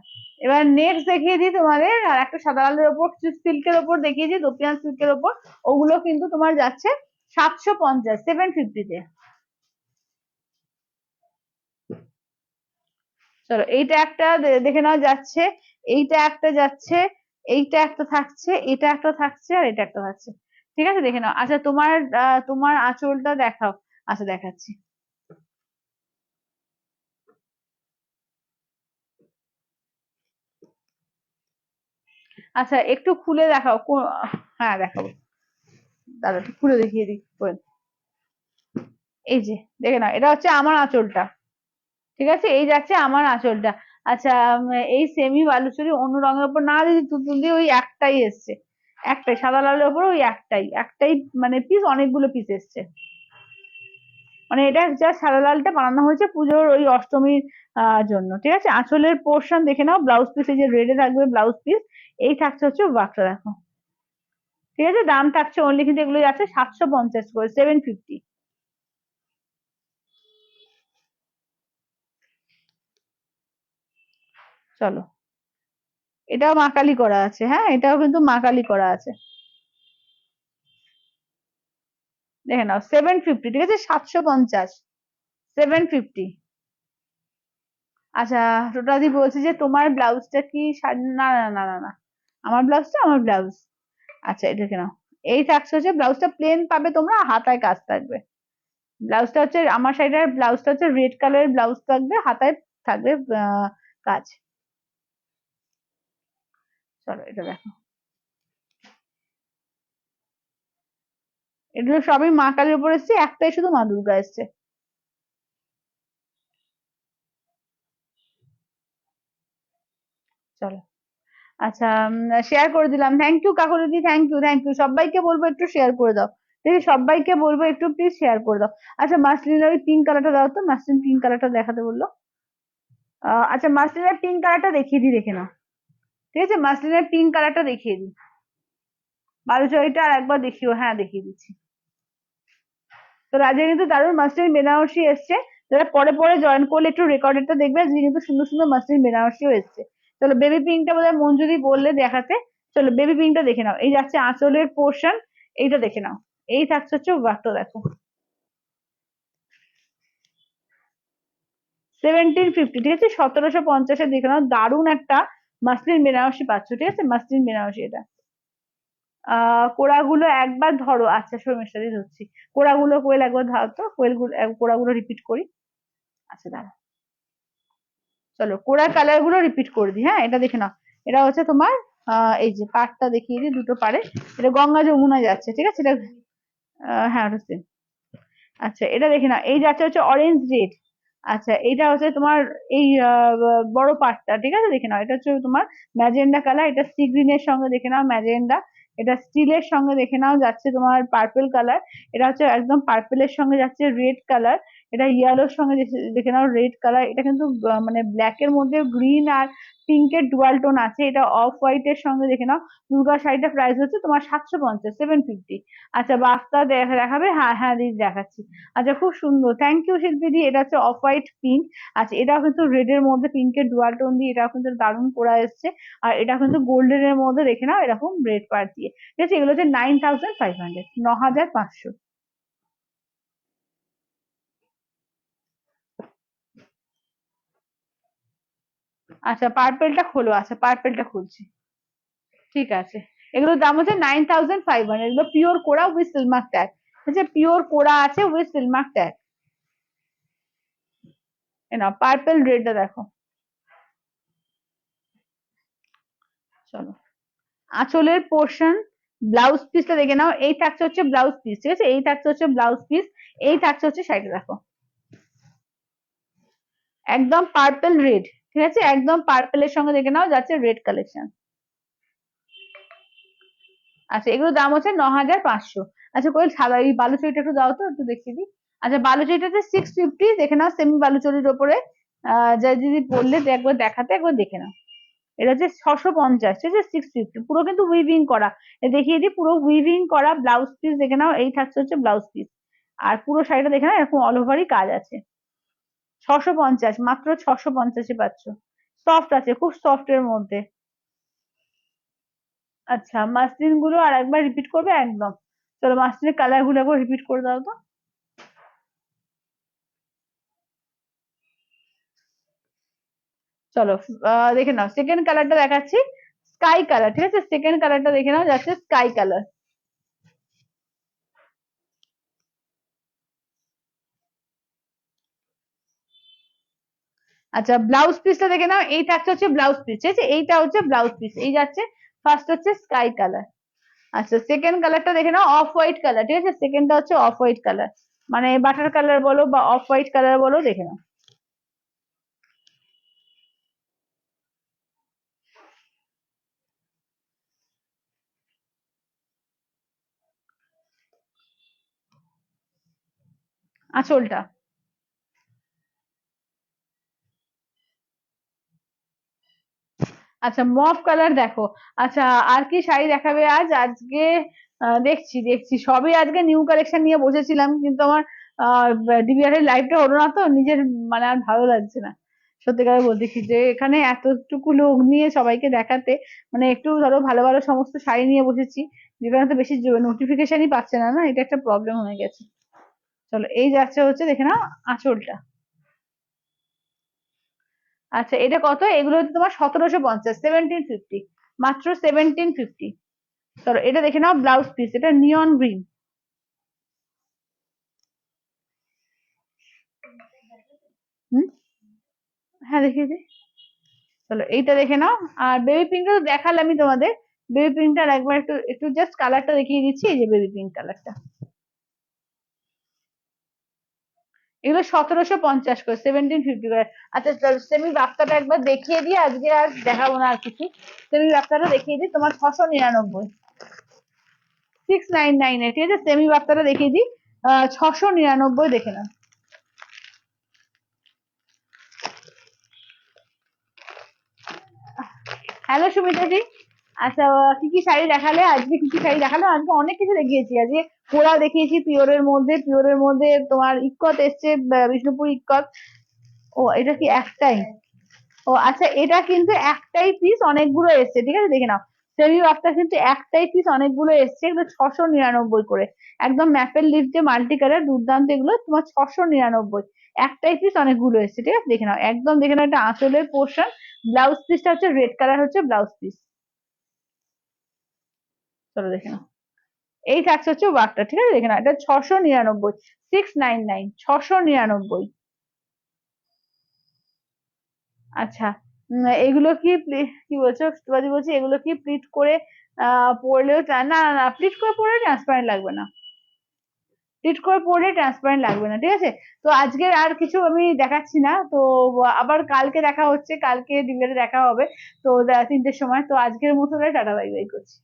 এবার নেক্সট দেখিয়ে দিই তোমাদের, আর একটা সাদা কালারের ওপর সিল্কের ওপর দেখিয়ে দিই, দোপিয়ান সিল্কের ওপর। ওগুলো কিন্তু তোমার যাচ্ছে 750, 750-তে। চলো এইটা একটা দেখে নাও যাচ্ছে, এইটা একটা যাচ্ছে, এইটা একটা থাকছে, এটা একটা থাকছে, আর এটা একটা থাকছে, ঠিক আছে, দেখে নাও। আচ্ছা তোমার তোমার আঁচলটা দেখাও। আচ্ছা দেখাচ্ছি। আচ্ছা একটু খুলে দেখাও হ্যাঁ দেখাবো, দাদা একটু খুলে দেখিয়ে দিই পরে। এই যে দেখে নাও, এটা হচ্ছে আমার আঁচলটা, ঠিক আছে, এই যাচ্ছে আমার আঁচলটা। আচ্ছা এই সেমি বালুচরি অন্য রঙের উপর না দিদি, তুতুল দিয়ে ওই একটাই এসছে, একটাই সাদা লালের উপর, ওই একটাই একটাই মানে পিস, অনেকগুলো পিস এসছে। মানে এটা যা সাদা লালটা বানানো হয়েছে পুজোর ওই অষ্টমীর জন্য, ঠিক আছে। আঁচলের পোর্শন দেখে নাও, ব্লাউজ পিস এই যে রেডে থাকবে ব্লাউজ পিস, এই থাকছে হচ্ছে ওয়ার্কটা, দেখো, ঠিক আছে। দাম থাকছে অনলি কিন্তু এগুলো যাচ্ছে 750 করে, 750। চলো এটাও মাকালি করা আছে, হ্যাঁ এটাও কিন্তু মাকালি করা আছে, দেখে নাও 750, ঠিক আছে, 750, 750। আচ্ছা টোটালি বলছি যে তোমার ব্লাউজটা কি না না না না না, আমার ব্লাউজটা আমার ব্লাউজ। আচ্ছা এটা কেন, এই থাকছে হচ্ছে ব্লাউজটা প্লেন পাবে তোমরা, হাতায় কাজ থাকবে। ব্লাউজটা হচ্ছে আমার শাড়িটার ব্লাউজটা হচ্ছে রেড কালারের ব্লাউজ থাকবে, হাতায় থাকবে কাজ। চলো এটা দেখো, এগুলো সবই মা কালীর উপর এসছে, একটাই শুধু মা দুর্গা এসছে। চলো আচ্ছা শেয়ার করে দিলাম, থ্যাংক ইউ কাকুলিদি, থ্যাংক ইউ থ্যাংক ইউ, সবাইকে বলবো একটু শেয়ার করে দাও, ঠিক আছে, সবাইকে বলবো একটু প্লিজ শেয়ার করে দাও। আচ্ছা মাসলিনের ওই পিঙ্ক কালারটা দাও তো, মাসলিন পিঙ্ক কালারটা দেখাতে বললো। আচ্ছা মাসলিনের পিঙ্ক কালারটা দেখিয়ে দিই, দেখে নাও, ঠিক আছে, মাসলিনের পিঙ্ক কালারটা দেখিয়ে দিই। বালুচরীটা আর একবার দেখিও, হ্যাঁ দেখিয়ে দিচ্ছি। তো আজকে কিন্তু দারুণ মাসলিন বেনারসি এসছে, যারা পরে পরে জয়েন করলে একটু রেকর্ডেডটা দেখবে, আজকে কিন্তু সুন্দর সুন্দর মাসলিন বেনারসিও এসছে। চলো বেবি পিঙ্কটা বোধহয় মঞ্জুরি বললে দেখাতে, চলো বেবি পিঙ্কটা দেখে নাও। এই যাচ্ছে আঁচলের পোর্শন, এইটা দেখে নাও। এই থাকছে হচ্ছে ওয়ার্কটা দেখো, 1750, ঠিক আছে, 1750 দেখে নাও। দারুণ একটা মাসলিন বেনারসি পাচ্ছ, ঠিক আছে, মাসলিন বেনারসি এটা। কোড়াগুলো একবার ধরো, আচ্ছা শর্মিষ্ঠা দিয়ে ধরছি। কোড়াগুলো কোয়েল একবার ধরো তো, কোড়াগুলো রিপিট করি। আচ্ছা দাঁড়া, চলো কোড়ার কালার গুলো রিপিট করে দিই। হ্যাঁ এটা দেখে নাও, এটা হচ্ছে তোমার এই যে পাড়টা দেখিয়ে দিই, দুটো পাড়ে, এটা গঙ্গা যমুনায় যাচ্ছে, ঠিক আছে, এটা হ্যাঁ ওটা same। আচ্ছা এটা দেখে নাও, এই যাচ্ছে হচ্ছে অরেঞ্জ রেড। আচ্ছা এটা হচ্ছে তোমার এই বড় পাটটা, ঠিক আছে, দেখে নাও, এটা হচ্ছে তোমার ম্যাজেন্ডা কালার, এটা সি গ্রিনের সঙ্গে দেখে নাও ম্যাজেন্ডা। এটা স্টিলের সঙ্গে দেখে নাও যাচ্ছে তোমার পার্পল কালার। এটা হচ্ছে একদম পার্পেলের সঙ্গে যাচ্ছে রেড কালার। এটা ইয়েলোর সঙ্গে দেখে নাও রেড কালার। এটা কিন্তু মানে ব্ল্যাক এর মধ্যে গ্রিন আর পিঙ্কের ডুয়াল টোন আছে। এটা অফ হোয়াইট এর সঙ্গে দেখে নাও। দুর্গা শাড়িটার প্রাইস হচ্ছে তোমার 750, 750। আচ্ছা বাস্তা দেখাবে, হ্যাঁ হ্যাঁ দিদি দেখাচ্ছি। আচ্ছা খুব সুন্দর, থ্যাংক ইউ শিল্পীদি। এটা হচ্ছে অফ হোয়াইট পিঙ্ক। আচ্ছা এটাও কিন্তু রেড এর মধ্যে পিঙ্কের ডুয়াল টোন দিয়ে এটাও কিন্তু দারুণ করা এসছে। আর এটা কিন্তু গোল্ডেন এর মধ্যে দেখে নাও এরকম রেড পার দিয়ে, ঠিক আছে। এগুলো হচ্ছে 9500, 9500। আচ্ছা পার্পেলটা খোলো, আচ্ছা পার্পেলটা খুলছি, ঠিক আছে। এগুলোর দাম হচ্ছে 9500, এগুলো pure Koda with Silk Mark tag, ঠিক আছে, পিওর কোড়া আছে উইথ সিলমার্ক ট্যাগ। না পার্পেল রেডটা দেখো, চলো আঁচলের পোর্শন, ব্লাউজ পিসটা দেখে নাও। এই থাকছে হচ্ছে ব্লাউজ পিস, ঠিক আছে, এই থাকছে হচ্ছে ব্লাউজ পিস। এই থাকছে হচ্ছে শাড়িটা দেখো, একদম পার্পল রেড, ঠিক আছে, একদম পার্পেলের সঙ্গে দেখে নাও যাচ্ছে রেড কালেকশন। আচ্ছা এগুলোর দাম হচ্ছে 9500। আচ্ছা কোয়েল সাদা এই বালুচরিটা একটু দাও তো, একটু দেখিয়ে দিই। আচ্ছা বালুচরিটা হচ্ছে 650, দেখে নাও, সেমি বালুচরির ওপরে যা দিদি বললে যে একবার দেখাতে, একবার দেখে নাও। এটা হচ্ছে 650, ঠিক আছে, 650, পুরো কিন্তু উইভিং করা। দেখিয়ে দিই, পুরো উইভিং করা ব্লাউজ পিস দেখে নাও। এই থাকছে হচ্ছে ব্লাউজ পিস, আর পুরো শাড়িটা দেখে নাও এরকম অল ওভারই কাজ আছে। 650, মাত্র 650-এ পাচ্ছ। সফট আছে, খুব সফট এর মধ্যে। আচ্ছা মাসলিন গুলো আর একবার রিপিট করবে একদম। চলো মাসলিনের কালার গুলো একবার রিপিট করে দাও তো। চলো দেখে নাও, সেকেন্ড কালারটা দেখাচ্ছি, স্কাই কালার, ঠিক আছে, সেকেন্ড কালারটা দেখে নাও যাচ্ছে স্কাই কালার। আচ্ছা ব্লাউজ পিসটা দেখে নাও, এই থাকছে হচ্ছে ব্লাউজ পিস, ঠিক আছে, এইটা হচ্ছে ব্লাউজ পিস, এই যাচ্ছে ফার্স্ট হচ্ছে স্কাই কালার। আচ্ছা সেকেন্ড কালারটা দেখে নাও, অফ হোয়াইট কালার, ঠিক আছে, সেকেন্ডটা হচ্ছে অফ হোয়াইট কালার, মানে বাটার কালার বলো বা অফ হোয়াইট কালার বলো, দেখে নাও। আঁচলটা, আচ্ছা মফ কালার দেখো। আচ্ছা আর কি শাড়ি দেখাবে আজ? আজকে দেখছি দেখছি, সবই আজকে নিউ কালেকশন নিয়ে বসেছিলাম, কিন্তু আমার ডিবিআর এর লাইভটা হলো না তো, নিজের মানে আর ভালো লাগছে না। সত্যিকারে বলতে কি যে এখানে এতটুকু লোক নিয়ে সবাইকে দেখাতে, মানে একটু ধরো ভালো ভালো সমস্ত শাড়ি নিয়ে বসেছি, যেখানে তো বেশি নোটিফিকেশনই পাচ্ছে না, না এটা একটা প্রবলেম হয়ে গেছে। চলো এই যাচ্ছে হচ্ছে দেখে নাও আঁচলটা। আচ্ছা এটা কত? এগুলো হচ্ছে তোমার 1750, 1750, মাত্র 1750। চলো এটা দেখে নাও ব্লাউজ পিস, এটা নিয়ন গ্রিন। হুম, হ্যাঁ দেখিয়ে দিই। চলো এইটা দেখে নাও। আর বেবি পিঙ্কটা তো দেখালামই তোমাদের, বেবি পিঙ্কটার একবার একটু একটু জাস্ট কালারটা দেখিয়ে দিচ্ছি, এই যে বেবি পিঙ্ক কালারটা। এগুলো 1750 করে, 1750 করে। আচ্ছা সেমি বাক্তাটা একবার দেখিয়ে দিই, আজকে আর দেখাবো না আর কিছু। সেমি বাক্তাটা দেখিয়ে দিই, তোমার 699, 699, ঠিক আছে, সেমি বাক্তাটা দেখিয়ে দিই, 699 দেখে নাও। হ্যালো সুমিতা জি, আচ্ছা, কি কি শাড়ি দেখালে আজকে? কি কি শাড়ি দেখালো আজকে? অনেক কিছু দেখিয়েছি আজকে। কোরা দেখিয়েছি পিওরের মধ্যে তোমার ইক্কত এসছে, বিষ্ণুপুর ইক্কত। ও এটা কি একটাই? ও আচ্ছা, এটা কিন্তু একটাই পিস, অনেকগুলো এসছে, ঠিক আছে দেখে নাও। সেমি ওয়ার্কটা কিন্তু একটাই পিস, অনেকগুলো এসছে, এগুলো 699 করে। একদম ম্যাপেল লিফ যে মাল্টি কালার, দুর্দান্ত, এগুলো তোমার 699। একটাই পিস, অনেকগুলো এসছে, ঠিক আছে দেখে নাও, একদম দেখে নাও। এটা আঁচলের পোর্শন, ব্লাউজ পিসটা হচ্ছে রেড কালার, হচ্ছে ব্লাউজ পিস। চলো দেখে নাও, এই থাকছে হচ্ছে ওয়ার্কটা, ঠিক আছে দেখে নাও। এটা 699, 699, 699। আচ্ছা, এগুলো কি কি বলছো সুবাদি? বলছি এগুলো কি প্লিট করে পরলেও না না না, প্লিট করে পরলে ট্রান্সপারেন্ট লাগবে না। প্লিট করে পরলে ট্রান্সপারেন্ট লাগবে না, ঠিক আছে। তো আজকে আর কিছু আমি দেখাচ্ছি না তো। আবার কালকে দেখা হচ্ছে, কালকে ডিবেটে দেখা হবে তো 3টের সময়। তো আজকের মতো টাটা বাই বাই করছি।